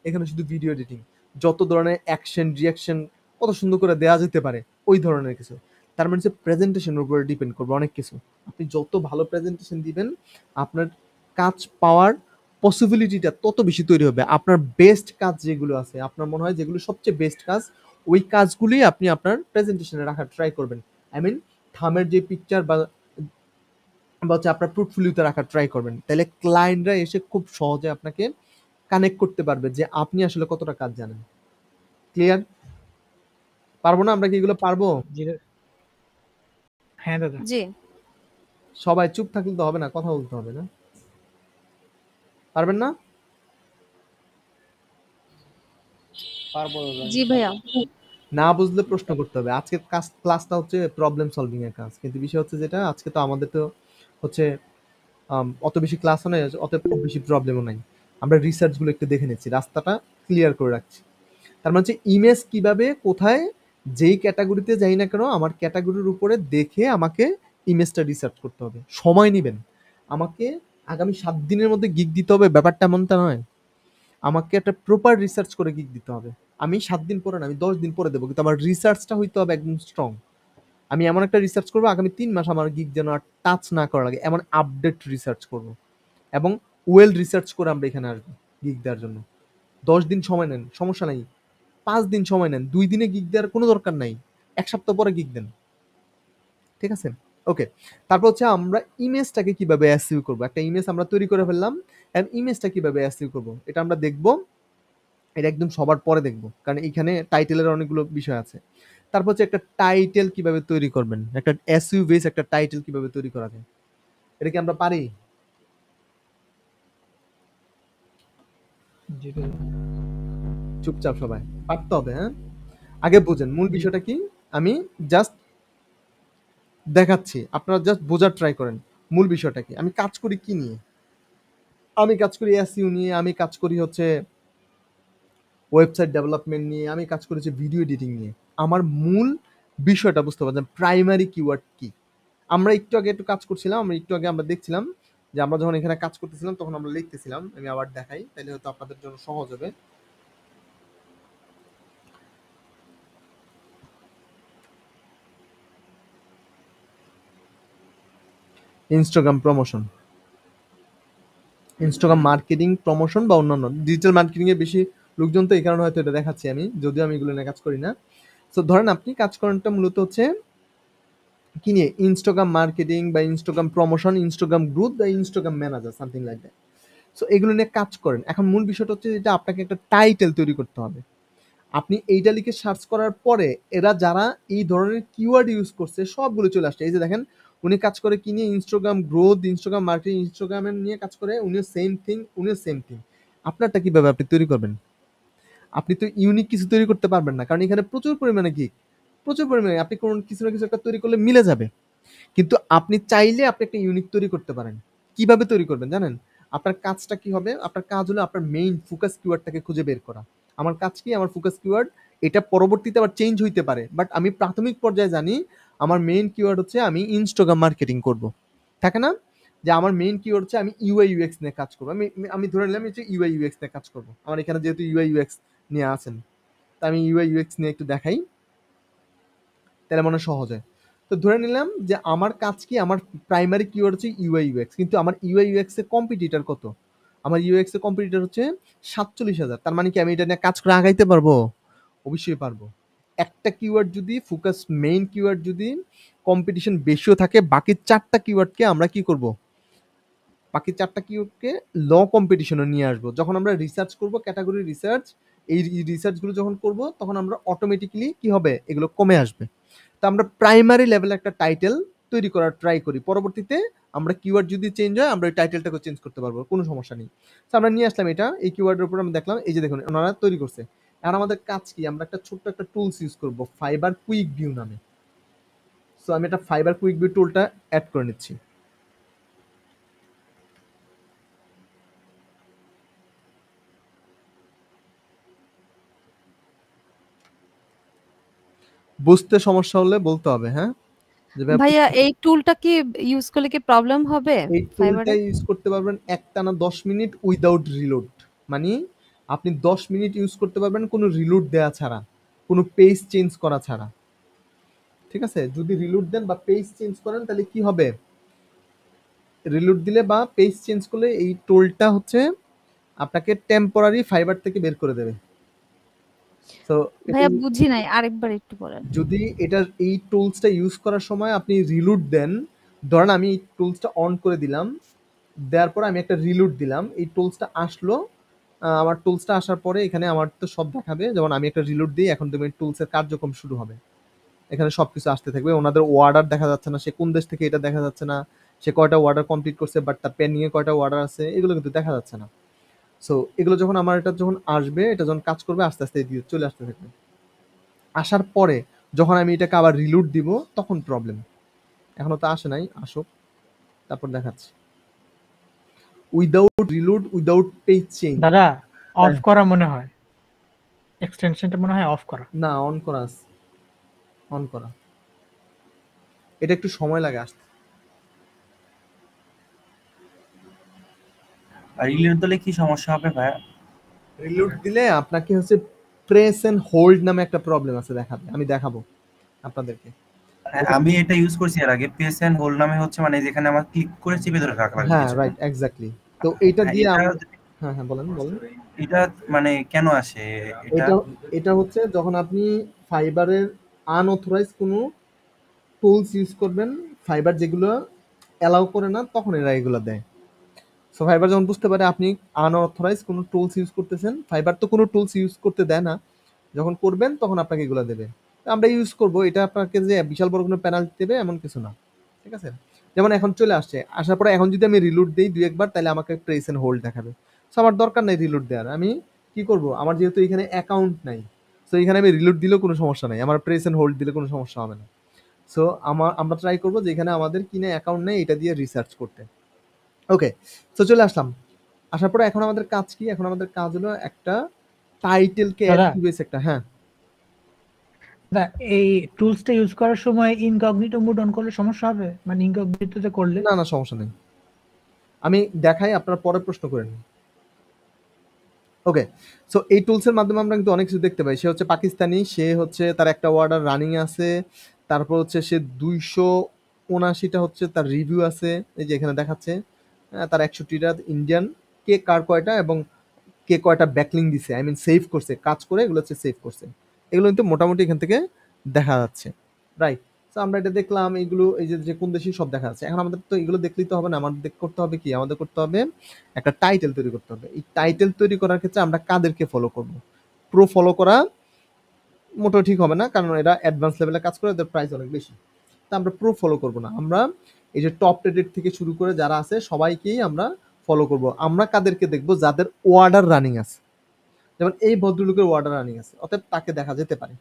এখানে শুধু ভিডিও এডিটিং, যত ধরনের অ্যাকশন রিয়াকশন কত সুন্দর করে দেওয়া যেতে পারে ওই ধরনের কিছু। তার মানে হচ্ছে প্রেজেন্টেশনের উপরে ডিপেন্ড করবে অনেক কিছু। আপনি যত ভালো প্রেজেন্টেশন দিবেন, আপনার কাজ পাওয়ার পসিবিলিটিটা তত বেশি তৈরি হবে। আপনার বেস্ট কাজ যেগুলো আছে, আপনার মনে হয় যেগুলো সবচেয়ে বেস্ট কাজ, ওই কাজগুলি আপনি আপনার প্রেজেন্টেশনে রাখার ট্রাই করবেন। আই মিন থামের যে পিকচার বা হচ্ছে আপনার পোর্টফোলিওতে রাখার ট্রাই করবেন। তাহলে ক্লায়েন্টরা এসে খুব সহজে আপনাকে কানেক্ট করতে পারবে যে আপনি আসলে কতটা কাজ জানেন। ক্লিয়ার? পারবো না আমরা কি এগুলো পারবো? জি হ্যাঁ দাদা। জি সবাই চুপ থাকলে তো হবে না, কথা বলতে হবে না? পারবেন না? পারবো দাদা জি ভাইয়া। না বুঝলে প্রশ্ন করতে হবে। আজকের ক্লাসটা হচ্ছে প্রবলেম সলভিং এর কাজ, কিন্তু বিষয় হচ্ছে যেটা আজকে তো আমাদের তো হচ্ছে অত বেশি ক্লাসও নাই, অত খুব বেশি প্রবলেমও নাই। আমরা রিসার্চ গুলো একটু দেখে নিচ্ছি, রাস্তাটা ক্লিয়ার করে রাখছি। তার মানে হচ্ছে ইমেজ কিভাবে কোথায় যেই ক্যাটাগরিতে যাই না কেন, আমার ক্যাটাগরির উপরে দেখে আমাকে ইমেজটা রিসার্চ করতে হবে। সময় নেবেন। আমাকে আগামী 7 দিনের মধ্যে গিগ দিতে হবে ব্যাপারটা এমনটা নয়। আমাকে একটা প্রপার রিসার্চ করে গিগ দিতে হবে। আমি 7 দিন পরে না, আমি 10 দিন পরে দেবো, কিন্তু আমার রিসার্চটা হইতে হবে একদম স্ট্রং। আমি এমন একটা রিসার্চ করবো আগামী 3 মাস আমার গিগ যেন আর টাচ না করা লাগে, এমন আপডেট রিসার্চ করব। এবং ওয়েল রিসার্চ করে আমরা এখানে আসবো গিগ দেওয়ার জন্য। 10 দিন সময় নেন, সমস্যা নাই। 5 দিন সময় নেন, 2 দিনে গিগ দেওয়ার কোনো দরকার নাই। 1 সপ্তাহ পরে গিগ দেন। ঠিক আছে? ওকে। তারপর হচ্ছে আমরা ইমেজটাকে কিভাবে এসইউ করব। একটা ইমেজ আমরা তৈরি করে ফেললাম, এন্ড ইমেজটা কিভাবে এসইউ করব এটা আমরা দেখব। এটা একদম সবার পরে দেখব, কারণ এখানে টাইটেলের অনেকগুলো বিষয় আছে। তারপর হচ্ছে একটা টাইটেল কিভাবে তৈরি করবেন, একটা এসইউ বেস একটা টাইটেল কিভাবে তৈরি করা যায়, এটা কি আমরা পারি? জি দাদা। চুপচাপ সবাই, পারতে হবে। হ্যাঁ, আগে বুঝেন মূল বিষয়টা কি। আমি জাস্ট দেখাচ্ছি, আপনারা জাস্ট বোঝার ট্রাই করেন মূল বিষয়টা কি। আমি কাজ করি কি নিয়ে? আমি কাজ করি এসইউ নিয়ে, আমি কাজ করি হচ্ছে ওয়েবসাইট ডেভেলপমেন্ট নিয়ে, আমি কাজ করেছি ভিডিও এডিটিং নিয়ে। আমার মূল বিষয়টা বুঝতে পারছেন, প্রাইমারি কিওয়ার্ড কি। আমরা একটু আগে একটু কাজ করছিলাম, আমরা দেখছিলাম যে আমরা যখন এখানে কাজ করতেছিলাম তখন আমরা লিখতেছিলাম। আমি আবার দেখাই, তাহলে হয়তো আপনাদের জন্য সহজ হবে। Instagram promotion, Instagram marketing promotion বা অন্যান্য ডিজিটাল মার্কেটিং এর বেশি লোকজন, তো এই কারণে হয়তো এটা দেখাচ্ছি আমি, যদিও আমি এগুলো নিয়ে কাজ করি না। তো ধরেন আপনি কাজ করেনটা মূলত হচ্ছে কি নিয়ে, ইনস্টাগ্রাম মার্কেটিং বা ইনস্টাগ্রাম প্রমোশন, ইনস্টাগ্রাম গ্রুপ বা Instagram manager, something like that. So এগুলো নিয়ে কাজ করেন। এখন মূল বিষয়টা হচ্ছে যেটা আপনাকে একটা টাইটেল তৈরি করতে হবে। আপনি এইটা লিখে সার্চ করার পরে এরা যারা এই ধরনের কিওয়ার্ড ইউজ করছে সবগুলো চলে আসছে। এই যে দেখেন, উনি কাজ করে কি নিয়ে, ইনস্টাগ্রাম গ্রোথ, ইনস্টাগ্রাম মার্কেটিং, ইনস্টাগ্রামের নিয়ে কাজ করে, উনিও সেম থিং। আপনারটা কিভাবে আপনি তৈরি করবেন? আপনি তো ইউনিক কিছু তৈরি করতে পারবেন না, কারণ এখানে প্রচুর পরিমাণে গিগ, প্রচুর পরিমাণে আপনি কোন কিছু না কিছু একটা তৈরি করলে মিলে যাবে। কিন্তু আপনি চাইলে আপনি একটা ইউনিক তৈরি করতে পারেন। কিভাবে তৈরি করবেন জানেন? আপনার কাজটা কি হবে? আপনার কাজ হলো আপনার মেইন ফোকাস কিওয়ার্ডটাকে খুঁজে বের করা। আমার কাজ কি? আমার ফোকাস কিওয়ার্ড এটা পরবর্তীতে আবার চেঞ্জ হইতে পারে, বাট আমি প্রাথমিক পর্যায়ে জানি আমার মেইন কিওয়ার্ড হচ্ছে আমি ইনস্টাগ্রাম মার্কেটিং করব। থাকে না যে আমার মেইন কিওয়ার্ড হচ্ছে আমি ইউআই ইউএক্স নিয়ে কাজ করবো। আমি ধরে নিলাম হচ্ছে ইউআই ইউএক্স নিয়ে কাজ করবো। আমার এখানে যেহেতু ইউআই ইউএক্স নিয়ে আছেন, তা আমি ইউআই ইউএক্স নিয়ে একটু দেখাই, তাহলে মনে হয় সহজ হয়। তো ধরে নিলাম যে আমার কাজ কি, আমার প্রাইমারি কিওয়ার্ড হচ্ছে ইউআই ইউএক্স, কিন্তু আমার ইউআই ইউএক্স এর কম্পিটিটর কত? আমার ইউএক্স এর কম্পিটিটর হচ্ছে 47,000। তার মানে কি আমি এটা নিয়ে কাজ করে আগাইতে পারবো? অবশ্যই পারবো। একটা কিওয়ার্ড যদি ফোকাস মেইন কিওয়ার্ড যদি কম্পিটিশন বেশিও থাকে, বাকি 4টা কিওয়ার্ডকে আমরা কি করব? বাকি 4টা কিওয়ার্ডকে ল কম্পিটিশনে নিয়ে আসবো। যখন আমরা রিসার্চ করব, ক্যাটাগরি রিসার্চ, এই রিসার্চগুলো যখন করব তখন আমরা অটোমেটিক্যালি কি হবে? এগুলো কমে আসবে। তো আমরা প্রাইমারি লেভেলে একটা টাইটেল তৈরি করার ট্রাই করি। পরবর্তীতে আমরা কিওয়ার্ড যদি চেঞ্জ হয় আমরা ওই টাইটেলটাকে চেঞ্জ করতে পারবো, কোনো সমস্যা নেই। তো আমরা নিয়ে আসলাম এটা, এই কিওয়ার্ডের উপর আমরা দেখলাম, এই যে দেখুন ওনারা তৈরি করছে। এখন আমাদের কাজ কি? আমরা একটা ছোট্ট একটা টুলস ইউজ করব, ফাইবার কুইক ভিউ নামে। সো আমি একটা ফাইবার কুইক ভিউ টুলটা অ্যাড করে নিচ্ছি। বুঝতে সমস্যা হলে বলতে হবে, হ্যাঁ। যে ভাইয়া ভাইয়া এই টুলটা কি ইউজ করলে কি প্রবলেম হবে এই ফাইবারে? টুলটা ইউজ করতে পারবেন একটানা 10 মিনিট উইদাউট রিলোড। মানে আপনি 10 মিনিট ইউজ করতে পারবেন কোনো রিলোড দেওয়া ছাড়া, কোনো পেজ চেঞ্জ করা ছাড়া। ঠিক আছে, যদি রিলোড দেন বা পেজ চেঞ্জ করেন তাহলে কি হবে, রিলোড দিলে বা পেজ চেঞ্জ করলে এই টুলটা হচ্ছে আপনাকে টেম্পোরারি ফাইবার থেকে বের করে দেবে। তো ভাইয়া বুঝি নাই, আরেকবার একটু বলেন। যদি এটার এই টুলসটা ইউজ করার সময় আপনি রিলোড দেন, ধরেন আমি এই টুলসটা অন করে দিলাম, দেওয়ার পর আমি একটা রিলোড দিলাম, এই টুলসটা আসলো, আমার টুলসটা আসার পরে এখানে আমার তো সব দেখাবে, যেমন আমি একটা রিলোড দিই, এখন তুমি টুলসের কার্যক্রম শুরু হবে, এখানে সবকিছু আসতে থাকবে, ওনাদের অর্ডার দেখা যাচ্ছে না, সে কোন দেশ থেকে এটা দেখা যাচ্ছে না, সে কয়টা অর্ডার কমপ্লিট করছে, বাট তার পেন্ডিংয়ে কয়টা অর্ডার আছে এগুলো কিন্তু দেখা যাচ্ছে না। সো এগুলো যখন আমার এটা যখন আসবে, এটা যখন কাজ করবে আস্তে আস্তে এদিকে চলে আসতে থাকবে, আসার পরে যখন আমি এটাকে আবার রিলোড দিব তখন প্রবলেম। এখনো তো আসে নাই, আসুক তারপর দেখাচ্ছি। Without reload without page change. দাদা অফ করা মনে হয়, এক্সটেনশনটা মনে হয় অফ করা। না, অন করা আছে, অন করা, এটা একটু সময় লাগে আসতে। আর রিলোড দিলে কি সমস্যা হবে ভাইয়া? রিলোড দিলে আপনাকে হচ্ছে প্রেস এন্ড হোল্ড নামে একটা প্রবলেম আছে, দেখাবে, আমি দেখাবো আপনাদেরকে। হ্যাঁ, আমি এটা ইউজ করছি এর আগে, পেস এন্ড হোল্ড নামে হচ্ছে মানে যেখানে আমার ক্লিক করে চেপে ধরে রাখা লাগে হ্যাঁ কিছু। Right, exactly. তো এইটা হ্যাঁ, দিয়ে এটা হ্যাঁ হ্যাঁ বলেন বলেন। এটা মানে কেন আসে এটা? এটা এটা হচ্ছে যখন আপনি ফাইবারের আনঅথরাইজ কোনো টুলস ইউজ করবেন, ফাইবার যেগুলো অ্যালাউ করে না, তখন এরা এগুলো দেয়। সো ফাইবার যখন বুঝতে পারে আপনি আনঅথরাইজ কোনো টুলস ইউজ করতেছেন, ফাইবার তো কোনো টুলস ইউজ করতে দেয় না, যখন করবেন তখন আপনাকে এগুলো দেবে, আমরা ইউজ করব, এটা আপনাকে যে বিশাল বড় কোনো পেনাল্টি দেবে এমন কিছু না। ঠিক আছে, যেমন এখন চলে আসছে, আসার পরে এখন যদি আমি রিলোড দিই দুই একবার, তাহলে আমাকে প্রেস এন্ড হোল্ড দেখাবে। সো আমার দরকার নাই রিলোড দেওয়ার, আমি কি করব, আমার যেহেতু এখানে অ্যাকাউন্ট নাই, সো এখানে আমি রিলোড দিলেও কোনো সমস্যা নাই, আমার প্রেস এন্ড হোল্ড দিলে কোনো সমস্যা হবে না। সো আমরা ট্রাই করবো যে এখানে আমাদের কিনে অ্যাকাউন্ট নেই এটা দিয়ে রিসার্চ করতে। ওকে, তো চলে আসলাম, আসার পরে এখন আমাদের কাজ কি, এখন আমাদের কাজ হলো একটা টাইটেলকে দাদা একটা, হ্যাঁ দাদা এই টুলসটা ইউজ করার সময় ইনকগনিটো মোড অন করলে সমস্যা হবে, মানে ইনকগনিটোতে করলে? না না সমস্যা নেই, আমি দেখাই, আপনারা পরে প্রশ্ন করেন। ওকে, সো এই টুলসের মাধ্যমে আমরা কিন্তু অনেক কিছু দেখতে পাই। সে হচ্ছে পাকিস্তানি, সে হচ্ছে তার একটা অর্ডার রানিং আছে, তারপর হচ্ছে সে 279টা হচ্ছে তার রিভিউ আছে, এই যে এখানে দেখাচ্ছে, তার 61টা ইন্ডিয়ান, কে কার কয়টা এবং কে কয়টা ব্যাকলিং দিছে, আই মিন সেভ করছে, কাজ করে এগুলো হচ্ছে সেভ করছে, এগুলো কিন্তু মোটামুটি এখান থেকে দেখা যাচ্ছে, রাইট। তো আমরা এটা দেখলাম, এগুলো এই যে কোন দেশি সব দেখা যাচ্ছে। এখন আমাদের তো এগুলো দেখলেই তো হবে না, আমাদের করতে হবে কি, আমাদের করতে হবে একটা টাইটেল তৈরি করতে হবে। এই টাইটেল তৈরি করার ক্ষেত্রে আমরা কাদেরকে ফলো করব, প্রো ফলো করা মোটেও ঠিক হবে না, কারণ এরা অ্যাডভান্স লেভেলে কাজ করে, এদের প্রাইস অনেক বেশি। তা আমরা প্রো ফলো করব না, আমরা এই যে টপ রেটেড থেকে শুরু করে যারা আছে সবাইকেই আমরা ফলো করব। আমরা কাদেরকে দেখব, যাদের অর্ডার রানিং আছে, যেমন এই ভদ্রলোকের অর্ডার রানিং আছে, অতএব তাকে দেখা যেতে পারে,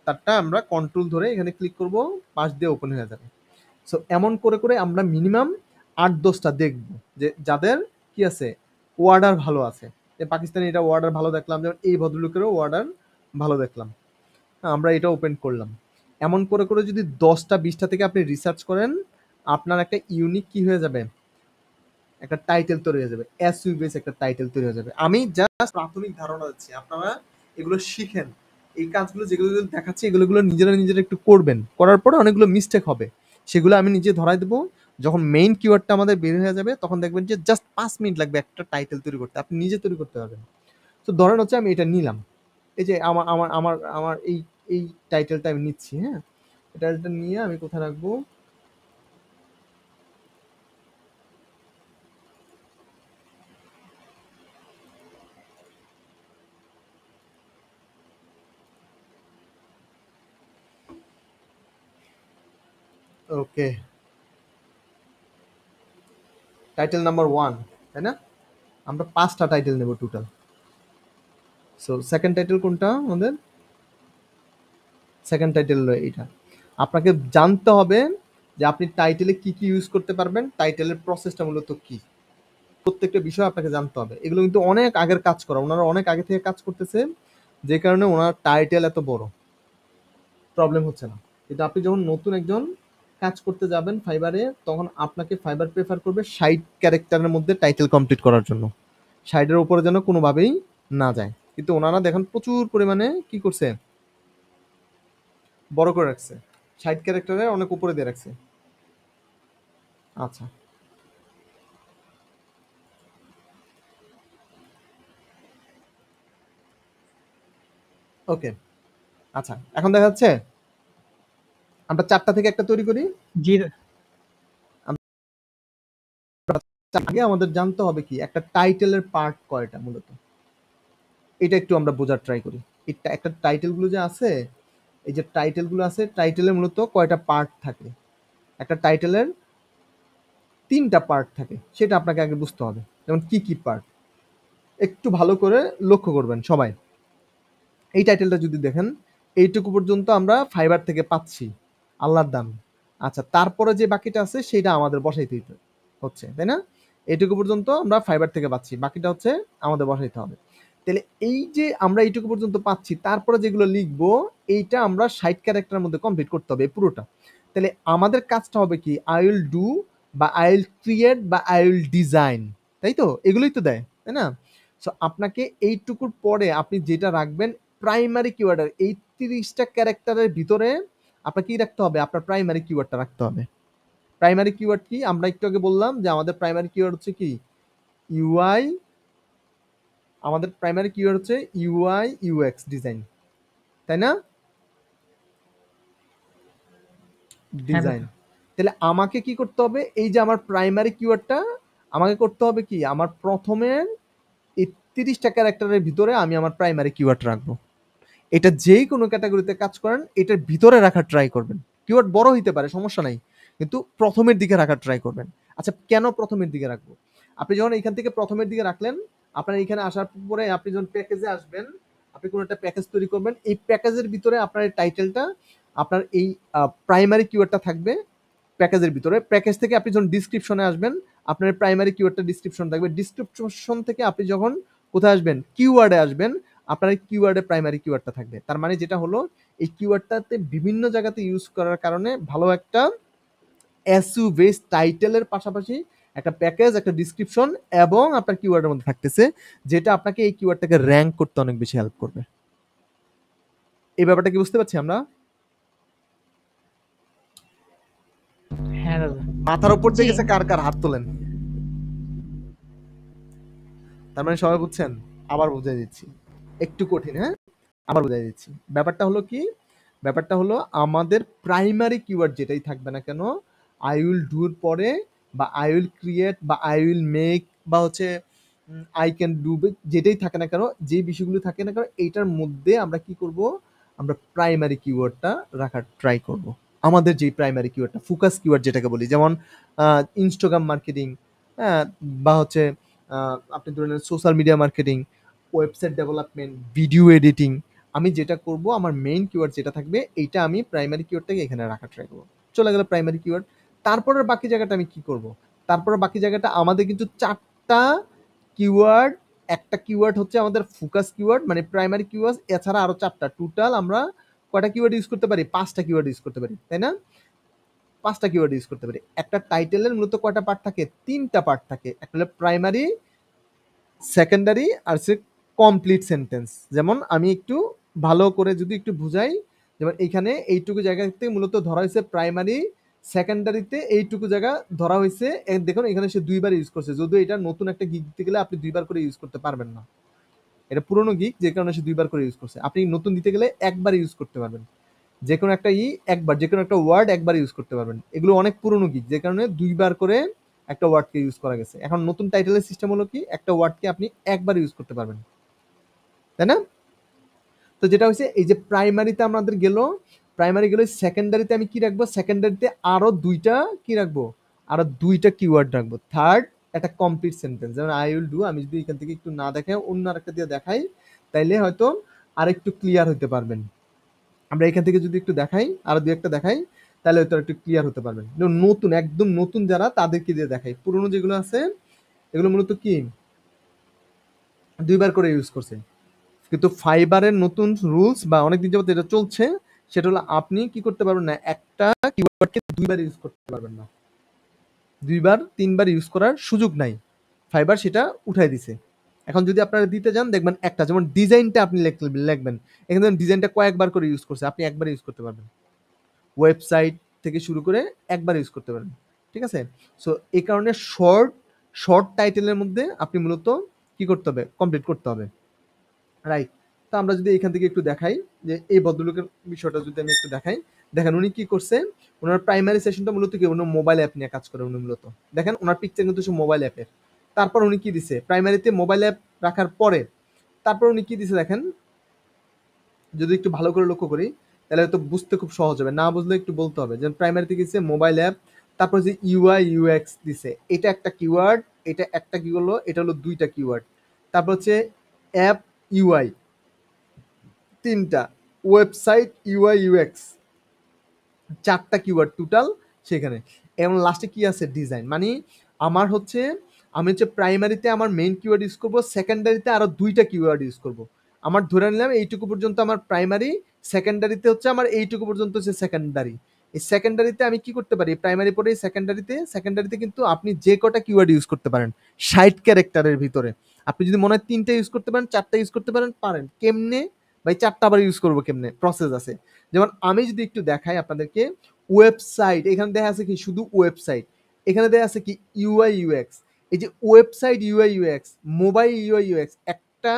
তারটা আমরা কন্ট্রোল ধরে এখানে ক্লিক করব, পাশ দিয়ে ওপেন হয়ে যাবে। সো এমন করে করে আমরা মিনিমাম 8-10টা দেখব যে যাদের কি আছে, অর্ডার ভালো আছে। পাকিস্তানি এটা অর্ডার ভালো দেখলাম, যেমন এই ভদ্রলোকেরও অর্ডার ভালো দেখলাম, আমরা এটা ওপেন করলাম। এমন করে করে যদি 10টা-20টা থেকে আপনি রিসার্চ করেন, আপনার একটা ইউনিক কি হয়ে যাবে, একটা টাইটেল তৈরি হয়ে যাবে, এসইউ বেস একটা টাইটেল তৈরি হয়ে যাবে। আমি জাস্ট প্রাথমিক ধারণা দিচ্ছি, আপনারা এগুলো শিখেন, এই কাজগুলো যেগুলো দেখাচ্ছি এগুলো নিজেরা নিজেরা একটু করবেন, করার পরে অনেকগুলো মিস্টেক হবে, সেগুলো আমি নিজে ধরাই দেবো। যখন মেইন কিওয়ার্ডটা আমাদের বের হয়ে যাবে তখন দেখবেন যে জাস্ট 5 মিনিট লাগবে একটা টাইটেল তৈরি করতে, আপনি নিজে তৈরি করতে পারবেন। তো ধরেন হচ্ছে আমি এটা নিলাম, এই যে আমার আমার আমার আমার এই এই টাইটেলটা আমি নিচ্ছি, হ্যাঁ, টাইটেলটা নিয়ে আমি কোথায় রাখবো, ওকে, টাইটেল নাম্বার 1, তাই না, আমরা 5টা টাইটেল নেব টোটাল। সো সেকেন্ড টাইটেল কোনটা আমাদের, সেকেন্ড টাইটেল হলো এইটা। আপনাকে জানতে হবে যে আপনি টাইটেলে কি কি ইউজ করতে পারবেন, টাইটেলের প্রসেসটা মূলত কি, প্রত্যেকটা বিষয় আপনাকে জানতে হবে। এগুলো কিন্তু অনেক আগের কাজ করা, ওনারা অনেক আগে থেকে কাজ করতেছে, যে কারণে ওনার টাইটেল এত বড়, প্রবলেম হচ্ছে না। কিন্তু আপনি যখন নতুন একজন কাজ করতে যাবেন ফাইবারে, তখন আপনাকে ফাইবার প্রেফার করবে 60 ক্যারেক্টারের মধ্যে টাইটেল কমপ্লিট করার জন্য। 60-এর উপরে যেন কোনোভাবেই না যায়। কিন্তু ওনারা দেখেন প্রচুর পরিমাণে কি করছে, বড় করে রাখছে, 60 ক্যারেক্টারে অনেক উপরে দিয়ে রাখছে। আচ্ছা, ওকে, আচ্ছা এখন দেখা যাচ্ছে। আমরা 4টা থেকে একটা তৈরি করি। জি আগে আমাদের জানতে হবে কি একটা টাইটেলের পার্ট কয়টা মূলত, এটা একটু আমরা বোঝার ট্রাই করি। এটা একটা টাইটেল গুলো যে আছে, এই যে টাইটেল গুলো আছে, টাইটেলের মূলত কয়টা পার্ট থাকে। একটা টাইটেলের 3টা পার্ট থাকে, সেটা আপনাকে আগে বুঝতে হবে। যেমন কি কি পার্ট, একটু ভালো করে লক্ষ্য করবেন সবাই। এই টাইটেলটা যদি দেখেন, এইটুকু পর্যন্ত আমরা ফাইবার থেকে পাচ্ছি, আল্লাহর দাম। আচ্ছা, তারপরে যে বাকিটা আছে সেটা আমাদের বসাইতে হচ্ছে, তাই না? এইটুকু পর্যন্ত আমরা ফাইবার থেকে পাচ্ছি, বাকিটা হচ্ছে আমাদের বসাইতে হবে। তাহলে এই যে আমরা এইটুকু পর্যন্ত পাচ্ছি, তারপরে যেগুলো লিখবো এইটা আমরা 60 ক্যারেক্টারের মধ্যে কমপ্লিট করতে হবে পুরোটা। তাহলে আমাদের কাজটা হবে কি, আই উইল ডু বা আই উইল ক্রিয়েট বা আই উইল ডিজাইন, তাই তো? এগুলোই তো দেয়, তাই না? সো আপনাকে এইটুকুর পরে আপনি যেটা রাখবেন প্রাইমারি কিওয়ার্ড, এই 30টা ক্যারেক্টারের ভিতরে আপনার কি রাখতে হবে, আপনার প্রাইমারি কিওয়ার্ডটা রাখতে হবে। প্রাইমারি কিওয়ার্ড কি, আমরা একটু আগে বললাম যে আমাদের প্রাইমারি কিওয়ার্ড হচ্ছে কি ইউআই, আমাদের প্রাইমারি কিওয়ার্ড হচ্ছে ইউআই ইউএক্স ডিজাইন, তাই না? ডিজাইন। তাহলে আমাকে কি করতে হবে, এই যে আমার প্রাইমারি কিওয়ার্ডটা আমাকে করতে হবে কি, আমার প্রথমের এই 30টা ক্যারেক্টারের ভিতরে আমি আমার প্রাইমারি কিওয়ার্ড রাখবো। এটা যেই কোনো ক্যাটাগরিতে কাজ করেন এটার ভিতরে রাখার ট্রাই করবেন। কিওয়ার্ড বড় হইতে পারে, সমস্যা নাই, কিন্তু প্রথমের দিকে রাখার ট্রাই করবেন। আচ্ছা, কেন প্রথমের দিকে রাখবো? আপনি যখন এখান থেকে প্রথমের দিকে রাখলেন, আপনার এখানে আসার পরে আপনি যখন প্যাকেজে আসবেন, আপনি কোনো একটা প্যাকেজ তৈরি করবেন, এই প্যাকেজের ভিতরে আপনার এই টাইটেলটা, আপনার এই প্রাইমারি কিওয়ার্ডটা থাকবে প্যাকেজের ভিতরে। প্যাকেজ থেকে আপনি যখন ডিসক্রিপশনে আসবেন, আপনার প্রাইমারি কিওয়ার্ডটা ডিসক্রিপশন থাকবে। ডিসক্রিপশন থেকে আপনি যখন কোথায় আসবেন, কিওয়ার্ডে আসবেন, আপনার এই কিওয়ার্ডে প্রাইমারি কিওয়ার্ডটা থাকবে। তার মানে যেটা হলো, এই কিওয়ার্ডটাতে বিভিন্ন জায়গাতে ইউজ করার কারণে ভালো একটা এসইও বেসড টাইটেলের পাশাপাশি একটা প্যাকেজ, একটা ডিসক্রিপশন এবং আপনার কিওয়ার্ডের মধ্যে থাকতেছে, যেটা আপনাকে এই কিওয়ার্ডটাকে র‍্যাঙ্ক করতে অনেক বেশি হেল্প করবে। এই ব্যাপারটা কি বুঝতে পারছি আমরা? হ্যাঁ দাদা। মাথার উপর দিয়ে জি। গেছে, কার কার হাত তোলেন। তার মানে সবাই বুঝছেন? আবার বুঝাই দিচ্ছি, একটু কঠিন, হ্যাঁ, আবার বুঝাই দিচ্ছি। ব্যাপারটা হলো কি, ব্যাপারটা হলো আমাদের প্রাইমারি কিওয়ার্ড যেটাই থাকবে না কেন, আই উইল ডু এর পরে বা আই উইল ক্রিয়েট বা আই উইল মেক বা হচ্ছে আই ক্যান ডু, যেটাই থাকে না কেন, যে বিষয়গুলো থাকে না কেন, এইটার মধ্যে আমরা কি করব, আমরা প্রাইমারি কিওয়ার্ডটা রাখার ট্রাই করব। আমাদের যে প্রাইমারি কিওয়ার্ডটা, ফোকাস কিওয়ার্ড যেটাকে বলি, যেমন ইনস্টাগ্রাম মার্কেটিং, হ্যাঁ, বা হচ্ছে আপনি ধরে নেন social media marketing, website development, video editing. আমি যেটা করব, আমার মেইন কিওয়ার্ড যেটা থাকবে, এইটা আমি প্রাইমারি কিওয়ার্ডটাকে এখানে রাখার ট্রাই করব। চলে গেল প্রাইমারি কিওয়ার্ড। তারপরের বাকি জায়গাটা আমি কি করব, তারপরে বাকি জায়গাটা আমাদের কিন্তু 4টা কিওয়ার্ড, একটা কিওয়ার্ড হচ্ছে আমাদের ফোকাস কিওয়ার্ড মানে প্রাইমারি কিওয়ার্ড, এছাড়া আরো 4টা, টোটাল আমরা কয়টা কিওয়ার্ড ইউজ করতে পারি, 5টা কিওয়ার্ড ইউজ করতে পারি, তাই না? 5টা কিওয়ার্ড ইউজ করতে পারি। একটা টাইটেলের মূলত কয়টা পার্ট থাকে, 3টা পার্ট থাকে। একটা হলো প্রাইমারি, সেকেন্ডারি আর সে কমপ্লিট সেন্টেন্স। যেমন আমি একটু ভালো করে যদি একটু বুঝাই, যেমন এইখানে এইটুকু জায়গাতে মূলত ধরা হয়েছে প্রাইমারি, সেকেন্ডারিতে এইটুকু জায়গা ধরা হয়েছে। দেখুন এখানে সে 2বার ইউজ করছে, যদিও এটা নতুন একটা গিগ দিতে গেলে আপনি 2বার করে ইউজ করতে পারবেন না, এটা পুরনো গিগ, যে কারণে সে 2বার করে ইউজ করছে। আপনি নতুন দিতে গেলে একবার ইউজ করতে পারবেন, যে কোনো একটা একবার, যে কোনো একটা ওয়ার্ড একবার ইউজ করতে পারবেন। এগুলো অনেক পুরনো গিগ, যে কারণে 2বার করে একটা ওয়ার্ডকে ইউজ করা গেছে। এখন নতুন টাইটেলের সিস্টেম হলো কি, একটা ওয়ার্ডকে আপনি একবার ইউজ করতে পারবেন, তাই না? তো যেটা হচ্ছে, এই যে প্রাইমারিতে আমাদের গেল, প্রাইমারি গেল, সেকেন্ডারিতে আমি কি রাখবো, সেকেন্ডারিতে আরো 2টা কি রাখবো, আরো 2টা কিওয়ার্ড রাখবো। থার্ড, একটা কমপ্লিট সেন্টেন্স, যেমন আই উইল ডু। আমি যদি এখান থেকে একটু না দেখাই, অন্য আরেকটা দিয়ে দেখাই, তাইলে হয়তো আরেকটু ক্লিয়ার হতে পারবেন। আমরা এখান থেকে যদি একটু দেখাই, আরো 2-একটা দেখাই, তাহলে হয়তো একটু ক্লিয়ার হতে পারবেন। নতুন, একদম নতুন যারা, তাদেরকে দিয়ে দেখাই। পুরনো যেগুলো আছে এগুলো মূলত কি 2বার করে ইউজ করছে, কিন্তু ফাইবারের নতুন রুলস বা অনেকদিন যাবত এটা চলছে, সেটা হলো আপনি কি করতে পারবেন না, একটা কিওয়ার্ডকে দুইবার ইউজ করতে পারবেন না, দুইবার তিনবার ইউজ করার সুযোগ নাই, ফাইবার সেটা উঠাই দিছে। এখন যদি আপনারা দিতে যান দেখবেন একটা, যেমন ডিজাইনটা আপনি লিখবেন, এখানে ডিজাইনটা কয়েকবার করে ইউজ করছে, আপনি একবার ইউজ করতে পারবেন, ওয়েবসাইট থেকে শুরু করে একবার ইউজ করতে পারবেন, ঠিক আছে। সো এই কারণে শর্ট টাইটেলের মধ্যে আপনি মূলত কি করতে হবে, কমপ্লিট করতে হবে, রাইট। তো আমরা যদি এখান থেকে একটু দেখাই যে এই ভদ্রলোকের বিষয়টা যদি আমি একটু দেখাই, দেখেন উনি কি করছে, ওনার প্রাইমারি সেশনটা মূলত কি, উনি মোবাইল অ্যাপ নিয়ে কাজ করে, উনি মূলত দেখেন ওনার পিকচার কিন্তু সে মোবাইল অ্যাপের। তারপর উনি কি দিছে, প্রাইমারিতে মোবাইল অ্যাপ রাখার পরে তারপর উনি কি দিছে দেখেন, যদি একটু ভালো করে লক্ষ্য করি তাহলে হয়তো বুঝতে খুব সহজ হবে, না বুঝলে একটু বলতে হবে। যেমন প্রাইমারিতে কি দিছে, মোবাইল অ্যাপ, তারপর যে ইউআই ইউএক্স দিছে, এটা একটা কিওয়ার্ড, এটা একটা কি হলো, এটা হলো দুইটা কিওয়ার্ড, তারপর হচ্ছে অ্যাপ ইউআই তিনটা, ওয়েবসাইট ইউআই ইউএক্স চারটা কিওয়ার্ড টোটাল সেখানে, এবং লাস্টে কি আছে, ডিজাইন। মানে আমার হচ্ছে, আমি হচ্ছে প্রাইমারিতে আমার মেইন কিওয়ার্ড ইউজ করবো, সেকেন্ডারিতে আরো দুইটা কিওয়ার্ড ইউজ করবো। আমার ধরে নিলাম এইটুকু পর্যন্ত আমার প্রাইমারি, সেকেন্ডারিতে হচ্ছে আমার এইটুকু পর্যন্ত হচ্ছে সেকেন্ডারি। এই সেকেন্ডারিতে আমি কি করতে পারি, প্রাইমারি পরে সেকেন্ডারিতে কিন্তু আপনি যে কটা কিওয়ার্ড ইউজ করতে পারেন 60 ক্যারেক্টারের ভিতরে। আপনি যদি মনে হয় 3টা ইউজ করতে পারেন, 4টা ইউজ করতে পারেন। কেমনে ভাই 4টা আবার ইউজ করবো কেমনে, প্রসেস আছে। যেমন আমি যদি একটু দেখাই আপনাদেরকে, ওয়েবসাইট, এখানে দেখা আছে কি শুধু ওয়েবসাইট, এখানে দেখা আছে কি ইউআই ইউএক্স। এই যে website UI UX, mobile UI UX, একটা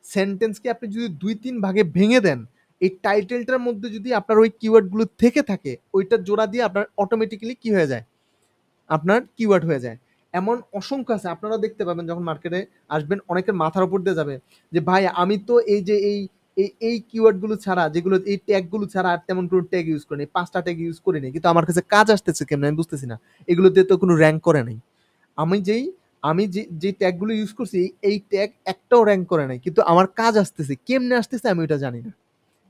সেন্টেন্সকে আপনি যদি 2-3 ভাগে ভেঙে দেন, এই টাইটেলটার মধ্যে যদি আপনার ওই কিওয়ার্ডগুলো থেকে থাকে, ওইটা জোড়া দিয়ে আপনার অটোমেটিক্যালি কি হয়ে যায়, আপনার কিওয়ার্ড হয়ে যায়। এমন অসংখ্য আছে, আপনারা দেখতে পাবেন যখন মার্কেটে আসবেন, অনেকের মাথার উপর দিয়ে যাবে যে ভাই আমি তো এই যে এই কিওয়ার্ডগুলো ছাড়া, যেগুলো এই ট্যাগগুলো ছাড়া আর তেমন কোনো ট্যাগ ইউজ করিনি, 5টা ট্যাগ ইউজ করিনি, কিন্তু আমার কাছে কাজ আসতেছে কেমন আমি বুঝতেছি না, এগুলো দিয়ে তো কোনো র্যাঙ্ক করে নাই। আমি যে ট্যাগগুলো ইউজ করছি, এই ট্যাগ একটাও র্যাঙ্ক করে নাই, কিন্তু আমার কাজ আসতেছে, কেমনে আসতেছে আমি ওইটা জানি না।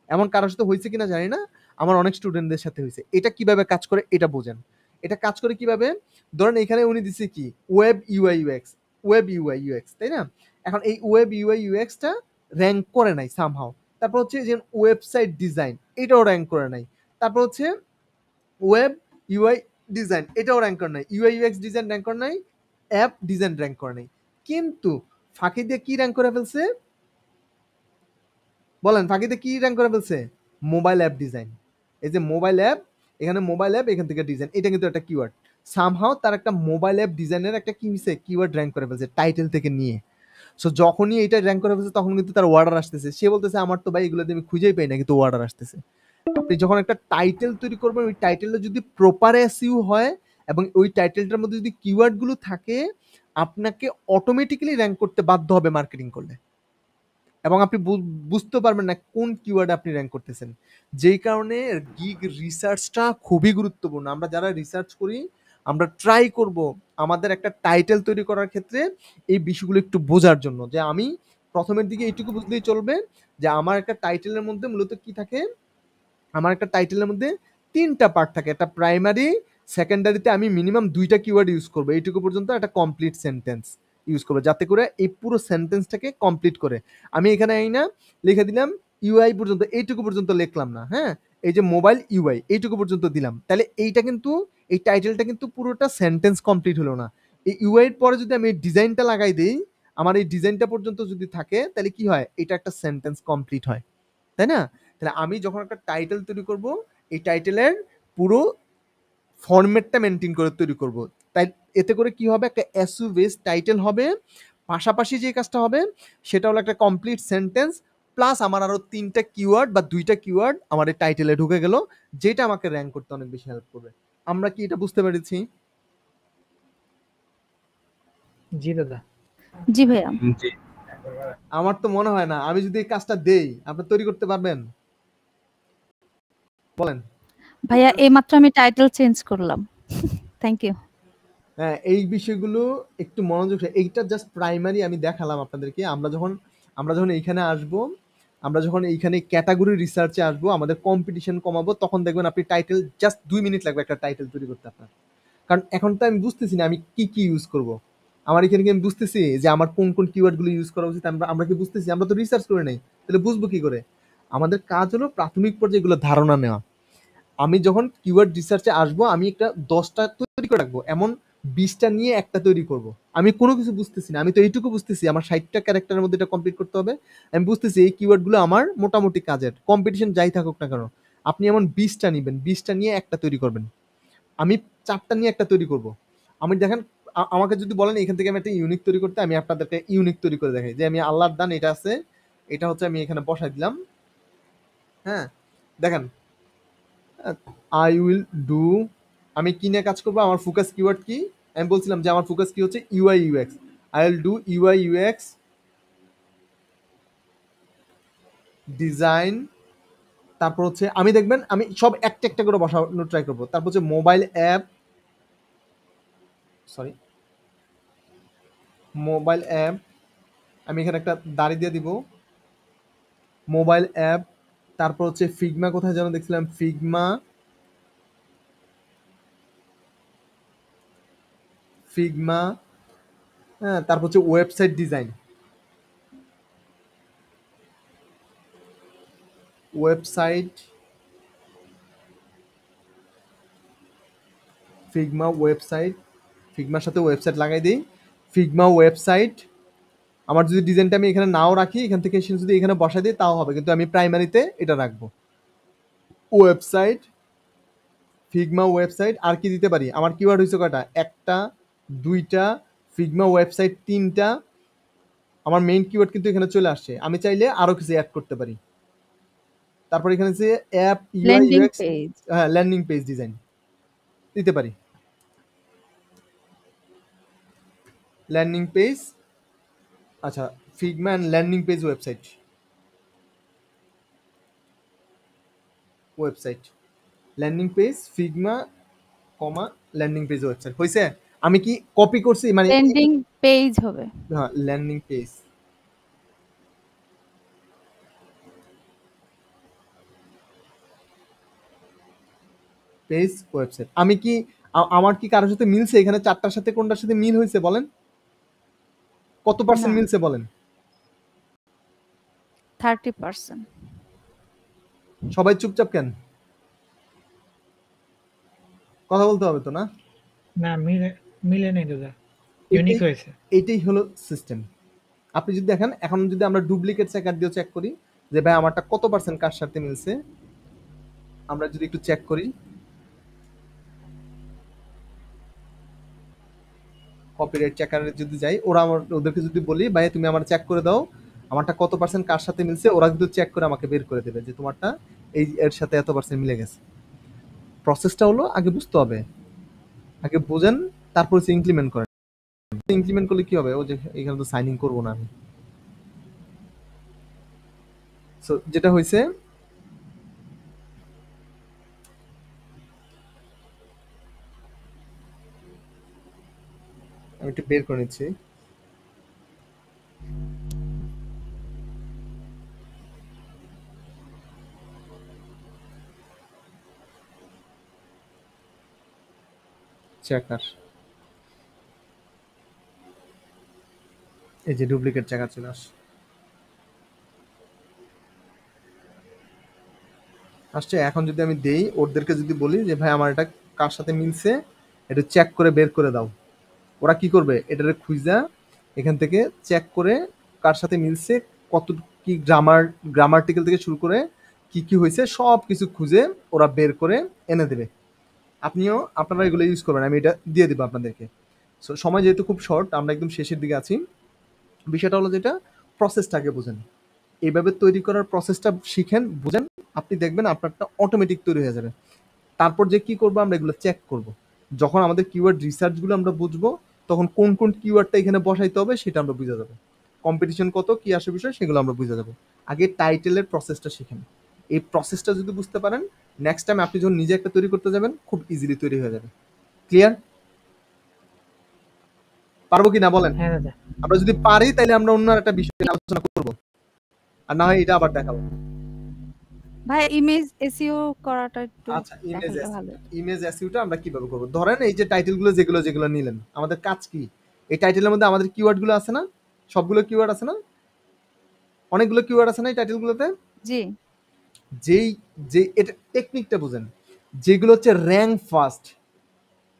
এমন কারোর সাথে হয়েছে কিনা জানি না, আমার অনেক স্টুডেন্টদের সাথে হয়েছে। এটা কিভাবে কাজ করে এটা বোঝেন। এটা কাজ করে কিভাবে, ধরেন এখানে উনি দিচ্ছে কি ওয়েব ইউআই ইউএক্স, তাই না। এখন এই ওয়েব ইউআই ইউএক্সটা র্যাঙ্ক করে নাই সামহাও। তারপর হচ্ছে যে ওয়েবসাইট ডিজাইন, এটাও র্যাঙ্ক করে নাই। তারপর হচ্ছে ওয়েব ইউআই ডিজাইন, এটাও র্যাঙ্ক করে নাই। ইউআই ইউএক্স ডিজাইন র্যাঙ্ক করে নাই, অ্যাপ ডিজাইন র্যাঙ্ক করে নাই। কিন্তু ফাঁকি দিয়ে কি র্যাঙ্ক করে ফেলছে, বলেন ফাঁকিতে কি র্যাঙ্ক করে ফেলছে, মোবাইল অ্যাপ ডিজাইন। এই যে মোবাইল অ্যাপ, এখানে মোবাইল অ্যাপ, এখান থেকে ডিজাইন, এটা কিন্তু একটা কিওয়ার্ড। সামহাও তার একটা মোবাইল অ্যাপ ডিজাইনের একটা কি হয়েছে, কিওয়ার্ড র্যাঙ্ক করে ফেলছে টাইটেল থেকে নিয়ে। সো যখনই এটা র্যাঙ্ক করে ফেলছে তখন কিন্তু তার অর্ডার আসতেছে, সে বলতেছে আমার তো ভাই এগুলোতে আমি খুঁজেই পাই না, কিন্তু অর্ডার আসতেছে। আপনি যখন একটা টাইটেল তৈরি করবেন, ওই টাইটেলটা যদি প্রপার এসইউ হয় এবং ওই টাইটেলটার মধ্যে যদি কিওয়ার্ডগুলো থাকে, আপনাকে অটোমেটিক্যালি র্যাঙ্ক করতে বাধ্য হবে মার্কেটিং করলে, এবং আপনি বুঝতে পারবেন না কোন কিওয়ার্ডে আপনি র্যাঙ্ক করতেছেন। যেই কারণে গিগ রিসার্চটা খুবই গুরুত্বপূর্ণ। আমরা যারা রিসার্চ করি, আমরা ট্রাই করব আমাদের একটা টাইটেল তৈরি করার ক্ষেত্রে এই বিষয়গুলো একটু বোঝার জন্য, যে আমি প্রথমের দিকে এইটুকু বুঝলেই চলবে যে আমার একটা টাইটেলের মধ্যে মূলত কি থাকে, আমার একটা টাইটেলের মধ্যে 3টা পার্ট থাকে, একটা প্রাইমারি, সেকেন্ডারিতে আমি মিনিমাম 2টা কিওয়ার্ড ইউজ করবো, এইটুকু পর্যন্ত একটা কমপ্লিট সেন্টেন্স ইউজ করবো, যাতে করে এই পুরো সেন্টেন্সটাকে কমপ্লিট করে আমি এখানে এই না লিখে দিলাম ইউআই পর্যন্ত, এইটুকু পর্যন্ত লিখলাম না, হ্যাঁ, এই যে মোবাইল ইউআই এইটুকু পর্যন্ত দিলাম, তাহলে এইটা কিন্তু এই টাইটেলটা কিন্তু পুরোটা সেন্টেন্স কমপ্লিট হলো না। এই ইউআইয়ের পরে যদি আমি এই ডিজাইনটা লাগাই দিই, আমার এই ডিজাইনটা পর্যন্ত যদি থাকে, তাহলে কি হয়, এটা একটা সেন্টেন্স কমপ্লিট হয়, তাই না। তাহলে আমি যখন একটা টাইটেল তৈরি করব, এই টাইটেলের পুরো ফরম্যাটটা মেনটেন করে তৈরি করব, তাই এতে করে কি হবে, একটা এসইউ বেস টাইটেল হবে, পাশাপাশি যে কাজটা হবে সেটা হলো একটা কমপ্লিট সেন্টেন্স, প্লাস আমার আরো 3টা কিওয়ার্ড বা 2টা কিওয়ার্ড আমার এই টাইটেলে ঢুকে গেল, যেটা আমাকে র্যাঙ্ক করতে অনেক বেশি হেল্প করবে। আমরা কি এটা বুঝতে পেরেছি? জি দাদা। জি ভাইয়া। জি। আমার তো মনে হয় না, আমি যদি এই কাজটা দেই আপনি তৈরি করতে পারবেন, বলেন। ভাইয়া এইমাত্র আমি টাইটেল চেঞ্জ করলাম। Thank you. হ্যাঁ, এই বিষয়গুলো একটু মনোযোগ, এইটা জাস্ট প্রাইমারি আমি দেখালাম আপনাদেরকে। আমরা যখন এইখানে আসবো, আমরা যখন এইখানে ক্যাটাগরি রিসার্চে আসবো, আমাদের কম্পিটিশন কমাবো, তখন দেখবেন আপনি টাইটেল জাস্ট 2 মিনিট লাগবে একটা টাইটেল তৈরি করতে আপনার। কারণ এখন তো আমি বুঝতেছি না আমি কি ইউজ করব। আমার এখানে কি আমি বুঝতেছি যে আমার কোন কিওয়ার্ডগুলো ইউজ করা উচিত, আমরা কি বুঝতেছি? আমরা তো রিসার্চ করে নাই, তাহলে বুঝবো কি করে? আমাদের কাজ হলো প্রাথমিক পর্যায়ে এগুলো ধারণা নেওয়া। আমি যখন কিওয়ার্ড রিসার্চে আসবো আমি একটা 10টা তৈরি করে রাখবো, এমন 20টা নিয়ে একটা তৈরি করব। আমি কোনো কিছু বুঝতেছি না, আমি তো এইটুকু বুঝতেছি আমার 60টা ক্যারেক্টারের মধ্যে এটা কমপ্লিট করতে হবে। আমি বুঝতেছি এই কিওয়ার্ডগুলো আমার মোটামুটি কাজের, কম্পিটিশন যাই থাকুক না কেন। আপনি এমন 20টা নিবেন, 20টা নিয়ে একটা তৈরি করবেন। আমি 4টা নিয়ে একটা তৈরি করব। আমি দেখেন আমাকে যদি বলেন এখান থেকে আমি একটা ইউনিক তৈরি করতে, আমি আপনাদেরকে ইউনিক তৈরি করে দেখাই যে আমি আল্লাহর দান এটা আছে, এটা হচ্ছে আমি এখানে বসাই দিলাম। হ্যাঁ দেখেন, আই উইল ডু, আমি কি নিয়ে কাজ করবো, আমার ফোকাস কিওয়ার্ড কি, আমি বলছিলাম যে আমার ফোকাস কি হচ্ছে UI UX. I will do UI UX design. তারপর হচ্ছে আমি দেখবেন আমি সব একটা একটা করে বসানো ট্রাই করবো। তারপর হচ্ছে mobile app, sorry mobile app, আমি এখানে একটা দাড়ি দিয়ে দিব, মোবাইল অ্যাপ। তারপর হচ্ছে ফিগমা, কোথায় যেন দেখছিলাম ফিগমা, ফিগমা। হ্যাঁ তারপর হচ্ছে website design, website, Figma website, ফিগমার সাথে ওয়েবসাইট লাগাই দিই, ফিগমা ওয়েবসাইট। আমার যদি ডিজাইনটা আমি এখানে নাও রাখি, এখান থেকে এসে যদি এখানে বসাই দিই তাও হবে, কিন্তু আমি প্রাইমারিতে এটা রাখবো ওয়েবসাইট, ফিগমা ওয়েবসাইট। আর কি দিতে পারি, আমার কিওয়ার্ড হয়েছে কয়টা, একটা, দুইটা, ফিগমা ওয়েবসাইট 3টা। আমার মেইন কিওয়ার্ড কিন্তু এখানে চলে আসছে, আমি চাইলে আরো কিছু অ্যাড করতে পারি। তারপর এখানে যে app UI landing UX, page. হ্যাঁ ল্যান্ডিং পেজ ডিজাইন দিতে পারি, ল্যান্ডিং পেজ। আচ্ছা Figma and landing page website, website landing page Figma comma landing page website হয়েছে। আমি কি কপি করছি মানে, ল্যান্ডিং পেজ হবে। হ্যাঁ ল্যান্ডিং পেজ, পেজ ওয়েবসাইট। আমি কি আমার কি কারোর সাথে মিলছে এখানে 4টার সাথে, কোনটার সাথে মিল হয়েছে বলেন, কত পার্সেন্ট না। মিলছে বলেন? 30%। সবাই চুপচাপ কেন, কথা বলতে হবে তো না? না মিলে নেই দাদা, ইউনিক হয়েছে। এইটাই হলো সিস্টেম। আপনি যদি দেখেন এখন যদি আমরা ডুপ্লিকেট চেকার দিয়ে চেক করি যে ভাই আমারটা কত পার্সেন্ট কার সাথে মিলছে, আমরা যদি একটু চেক করি, কপিরাইট চেকারে যদি যাই, ওরা ওদেরকে যদি বলি ভাই তুমি আমার চেক করে দাও আমারটা কত পার্সেন্ট কার সাথে মিলছে, ওরা কিন্তু চেক করে আমাকে বের করে দেবে যে তোমারটা এই এর সাথে এত পার্সেন্ট মিলে গেছে। প্রসেসটা হলো আগে বুঝতে হবে, আগে বোঝেন তারপর ইমপ্লিমেন্ট করেন। ইমপ্লিমেন্ট করলে কি হবে, ও যে এখানে তো সাইন ইন করবো না আমি। সো যেটা হয়েছে, আমি একটু বের করে নিচ্ছি। চেকার, এই যে ডুপ্লিকেট চেকার চলে আসছে। এখন যদি আমি দেই, ওদেরকে যদি বলি যে ভাই আমার এটা কার সাথে মিলছে এটা চেক করে বের করে দাও, ওরা কি করবে, এটারে খুঁজা এখান থেকে চেক করে কার সাথে মিলছে, কত কি গ্রামার্টিক্যাল থেকে শুরু করে কি কি হয়েছে সব কিছু খুঁজে ওরা বের করে এনে দেবে। আপনিও আপনারা এগুলো ইউজ করবেন, আমি এটা দিয়ে দেবো আপনাদেরকে। সো সময় যেহেতু খুব শর্ট, আমরা একদম শেষের দিকে আছি, বিষয়টা হলো যেটা প্রসেসটাকে বোঝেন, এইভাবে তৈরি করার প্রসেসটা শিখেন, বুঝেন, আপনি দেখবেন আপনারটা অটোমেটিক তৈরি হয়ে যাবে। তারপর যে কি করবো, আমরা এগুলো চেক করব। যখন আমাদের কিওয়ার্ড রিসার্চগুলো আমরা বুঝবো, তখন কোন কোন কিওয়ার্ডটা এখানে বসাইতে হবে সেটা আমরা বুঝে যাবো, কম্পিটিশন কত কি আসে বিষয় সেগুলো আমরা বুঝে যাবো। আগে টাইটেলের প্রসেসটা শিখেন, এই প্রসেসটা যদি বুঝতে পারেন, নেক্সট টাইম আপনি যখন নিজে একটা তৈরি করতে যাবেন খুব ইজিলি তৈরি হয়ে যাবে। ক্লিয়ার? পারবো কি না বলেন? হ্যাঁ দাদা। আমরা যদি পারি তাহলে আমরা অন্য একটা বিষয় নিয়ে আলোচনা করবো, আর না হয় এটা আবার দেখাবো। ভাই ইমেজ এসইও করাটা একটু আচ্ছা ইমেজ দেখালে ভালো। ইমেজ এসইওটা আমরা কিভাবে করব, ধরেন এই যে টাইটেলগুলো যেগুলো যেগুলো নিলেন, আমাদের কাজ কি, এই টাইটেলের মধ্যে আমাদের কিওয়ার্ডগুলো আছে না, সবগুলো কিওয়ার্ড আছে না, অনেকগুলো কিওয়ার্ড আছে না এই টাইটেলগুলোতে। জি। যেই যে এটা টেকনিকটা বুঝেন, যেগুলো হচ্ছে র্যাঙ্ক ফার্স্ট,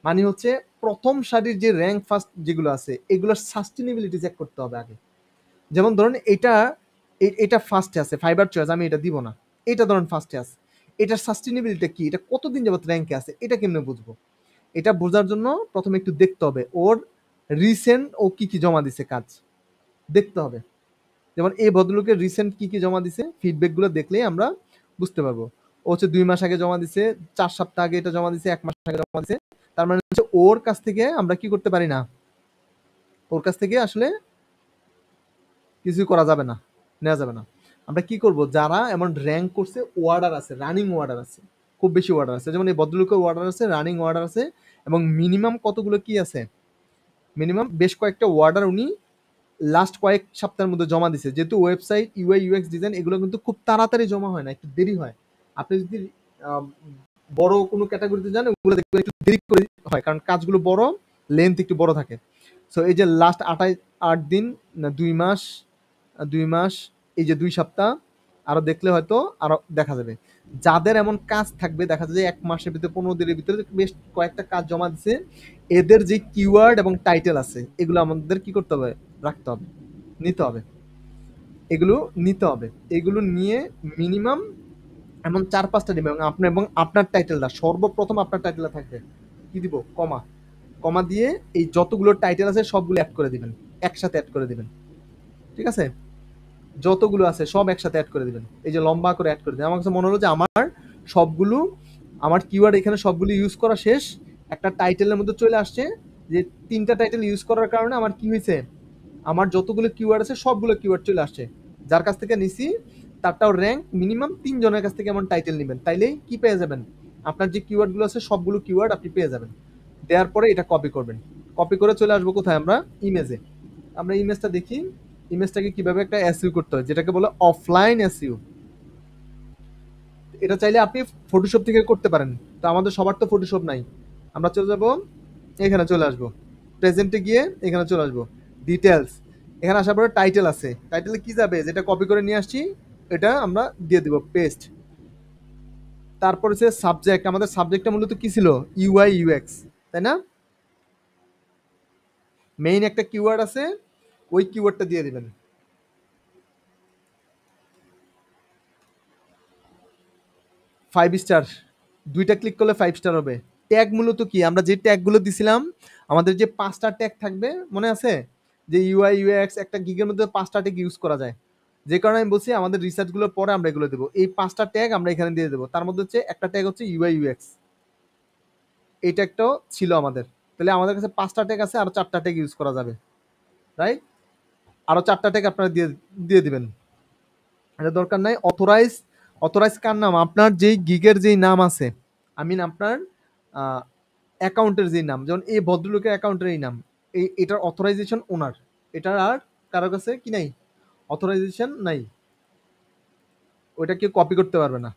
মানে হচ্ছে প্রথম সারির যে র্যাঙ্ক ফার্স্ট যেগুলো আছে এগুলোর সাস্টেনেবিলিটি চেক করতে হবে আগে। যেমন ধরুন এটা ফার্স্টে আছে, ফাইবার চয়েস আমি এটা দিব না, এটা ধরুন ফার্স্টে আছে, এটার সাস্টেনেবিলিটি কি, এটা কতদিন যাবত র্যাঙ্কে আছে, এটা কেমনে বুঝবো? এটা বোঝার জন্য প্রথমে একটু দেখতে হবে ওর রিসেন্ট ও কি কি জমা দিছে কাজ দেখতে হবে। যেমন এই ভদ্রলোকের রিসেন্ট কি কি জমা দিছে ফিডব্যাক গুলো দেখলেই আমরা বুঝতে পারবো। ও হচ্ছে 2 মাস আগে জমা দিছে, 4 সপ্তাহ আগে এটা জমা দিছে, 1 মাস আগে জমা দিছে। তার মানে হচ্ছে ওর কাছ থেকে আমরা কি করতে পারি না, ওর কাছ থেকে আসলে কিছু করা যাবে না, নেওয়া যাবে না। আমরা কি করব, যারা এমন র্যাঙ্ক করছে ওয়ার্ডার আছে, রানিং ওয়ার্ডার আছে, খুব বেশি ওয়ার্ডার আছে, যেমন এই ভদ্রলোকের ওয়ার্ডার আছে, রানিং ওয়ার্ডার আছে, এবং মিনিমাম কতগুলো কি আছে, মিনিমাম বেশ কয়েকটা ওয়ার্ডার উনি লাস্ট কয়েক সপ্তাহের মধ্যে জমা দিছে। যেহেতু ওয়েবসাইট ইউআই ইউএক্স ডিজাইন এগুলো কিন্তু খুব তাড়াতাড়ি জমা হয় না, একটু দেরি হয়। আপনি যদি বড় কোনো ক্যাটাগরিতে যান ওগুলো দেখবেন একটু দেরি করে হয়, কারণ কাজগুলো বড়, লেন্থ একটু বড় থাকে। সো এই যে লাস্ট 8 দিন না 2 মাস এই যে 2 সপ্তাহ আরো দেখলে হয়তো আরো দেখা যাবে। যাদের এমন কাজ থাকবে দেখা যায় 1 মাসের ভিতরে 15 দিনের ভিতরে বেশ কয়েকটা কাজ জমা দিছে, এদের যে কিওয়ার্ড এবং টাইটেল আছে এগুলো আমাদের কি করতে হবে, রাখতে হবে, নিতে হবে, এগুলো নিতে হবে। এগুলো নিয়ে মিনিমাম এমন 4-5টা দিবেন, এবং আপনার টাইটেলটা সর্বপ্রথম আপনার টাইটেলটা থাকবে কি দিব, কমা দিয়ে এই যতগুলো টাইটেল আছে সবগুলো অ্যাড করে দিবেন, একসাথে অ্যাড করে দিবেন, ঠিক আছে? যতগুলো আছে সব একসাথে অ্যাড করে দিবেন, এই যে লম্বা করে অ্যাড করে দিবেন। আমার কাছে মনে হলো যে আমার কিওয়ার্ড এখানে সবগুলো ইউজ করা শেষ, একটা টাইটেলের মধ্যে চলে আসছে, যে 3টা টাইটেল ইউজ করার কারণে আমার কি হয়েছে, আমার যতগুলো কিওয়ার্ড আছে সবগুলো কিওয়ার্ড চলে আসছে। যার কাছ থেকে নিছি তারটাও র্যাঙ্ক মিনিমাম 3 জনের কাছ থেকে এমন টাইটেল নেবেন, তাইলেই কি পেয়ে যাবেন, আপনার যে কিওয়ার্ডগুলো আছে সবগুলো কিওয়ার্ড আপনি পেয়ে যাবেন। দেওয়ার পরে এটা কপি করবেন, কপি করে চলে আসবো কোথায়, আমরা ইমেজে। আমরা ইমেজটা দেখি, ইমেজটাকে কিভাবে একটা এসইউ করতে হয়, যেটাকে বলে অফলাইন এসইউ। এটা চাইলে আপনি ফটোশপ থেকে করতে পারেন, তো আমাদের সবার তো ফটোশপ নাই। আমরা চলে যাব, এখানে চলে আসবো, প্রেজেন্টে গিয়ে এখানে চলে আসবো, ডিটেলস, এখানে আসার পরে টাইটেল আছে, টাইটেলে কি যাবে, যেটা কপি করে নিয়ে আসছি এটা আমরা দিয়ে দিব পেস্ট। তারপর হচ্ছে সাবজেক্ট, আমাদের সাবজেক্টটা মূলত কি ছিল, ইউআই ইউএক্স, তাই না? মেইন একটা কিওয়ার্ড আছে, ওই কিওয়ার্ডটা দিয়ে দিবেন। ফাইভ স্টার, 2টা ক্লিক করলে 5 স্টার হবে। ট্যাগ মূলত কি, আমরা যে ট্যাগগুলো দিছিলাম আমাদের যে 5টা ট্যাগ থাকবে মনে আছে, যে ইউআই ইউএক্স একটা গিগের মধ্যে 5টা ট্যাগ ইউজ করা যায়, যে কারণে আমি বলছি আমাদের রিসার্চগুলোর পরে আমরা এগুলো দেবো। এই 5টা ট্যাগ আমরা এখানে দিয়ে দেবো। তার মধ্যে হচ্ছে একটা ট্যাগ হচ্ছে ইউআই ইউএক্স, এই ট্যাগটাও ছিল আমাদের। তাহলে আমাদের কাছে 5টা ট্যাগ আছে, আরো 4টা ট্যাগ ইউজ করা যাবে, রাইট? আরো 4টা ট্যাগ আপনারা দিয়ে দিবেন, এটা দরকার নাই। অথরাইজ কার নাম, আপনার যেই গিগের যেই নাম আছে, আপনার অ্যাকাউন্টের যেই নাম, যেমন এই ভদ্রলোকের অ্যাকাউন্টের এই নাম, এটার অথরাইজেশন ওনার, এটার আর কারো কাছে কি নাই, অথরাইজেশন নাই, ওইটা কেউ কপি করতে পারবে না।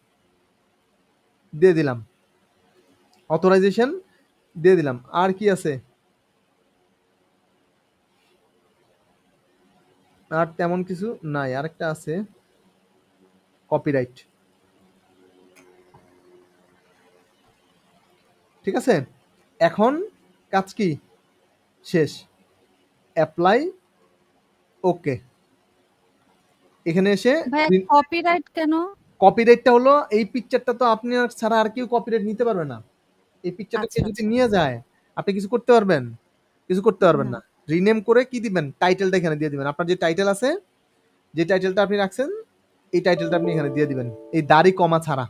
দিয়ে দিলাম অথরাইজেশন, দিয়ে দিলাম। আর কি আছে, আর তেমন কিছু নাই, আরেকটা আছে কপিরাইট, ঠিক আছে? এখন কাজ কি শেষ, অ্যাপ্লাই, ওকে। এখানে এসে ভাই কপিরাইট কেন? কপিরাইটটা হলো এই পিকচারটা তো আপনি ছাড়া আর কেউ কপিরাইট নিতে পারবে না। এই পিকচারটা আচ্ছা, যদি আচ্ছা। নিয়ে যায় আপনি কিছু করতে পারবেন, কিছু করতে পারবেন না। রিনেম করে কি দিবেন, টাইটেলটা এখানে দিয়ে দিবেন, আপনার যে টাইটেল আছে, যে টাইটেলটা আপনি রাখছেন এই টাইটেলটা আপনি এখানে দিয়ে দিবেন, এই দাড়ি কমা ছাড়া,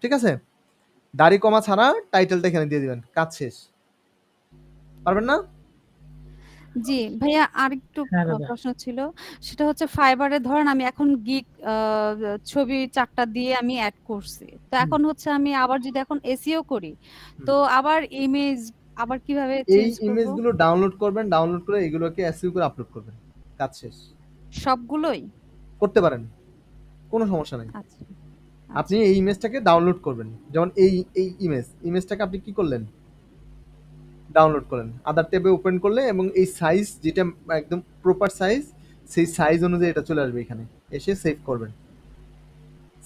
ঠিক আছে? দাড়ি কমা ছাড়া টাইটেলটা এখানে দিয়ে দিবেন, কাজ শেষ। পারবেন না? জি ভাইয়া, আরেকটু হ্যাঁ দাদা। প্রশ্ন ছিল, সেটা হচ্ছে ফাইবারে ধরেন আমি এখন গিগ ছবি 4টা দিয়ে আমি অ্যাড করছি, তো এখন হচ্ছে আমি আবার যদি এখন এসইও করি, তো আবার ইমেজ আবার কিভাবে এই চেঞ্জ করব? ইমেজগুলো ডাউনলোড করবেন, ডাউনলোড করে এগুলোকে এসইও করে আপলোড করবেন, কাজ শেষ। সবগুলোই? করতে পারেন, কোনো সমস্যা নাই। আচ্ছা, আপনি এই ইমেজটাকে ডাউনলোড করবেন, যেমন এই ইমেজটাকে আপনি কি করলেন, ডাউনলোড করলেন, আদার ট্যাবে ওপেন করলে, এবং এই সাইজ যেটা একদম প্রপার সাইজ, সেই সাইজ অনুযায়ী এটা চলে আসবে, এখানে এসে সেভ করবেন।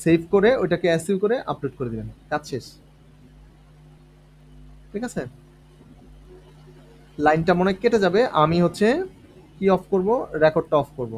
সেভ করে ওইটাকে এসইউ করে আপলোড করে দিবেন, কাজ শেষ। ঠিক আছে, লাইনটা মনে হয় কেটে যাবে, আমি হচ্ছে কি অফ করব, রেকর্ডটা অফ করব।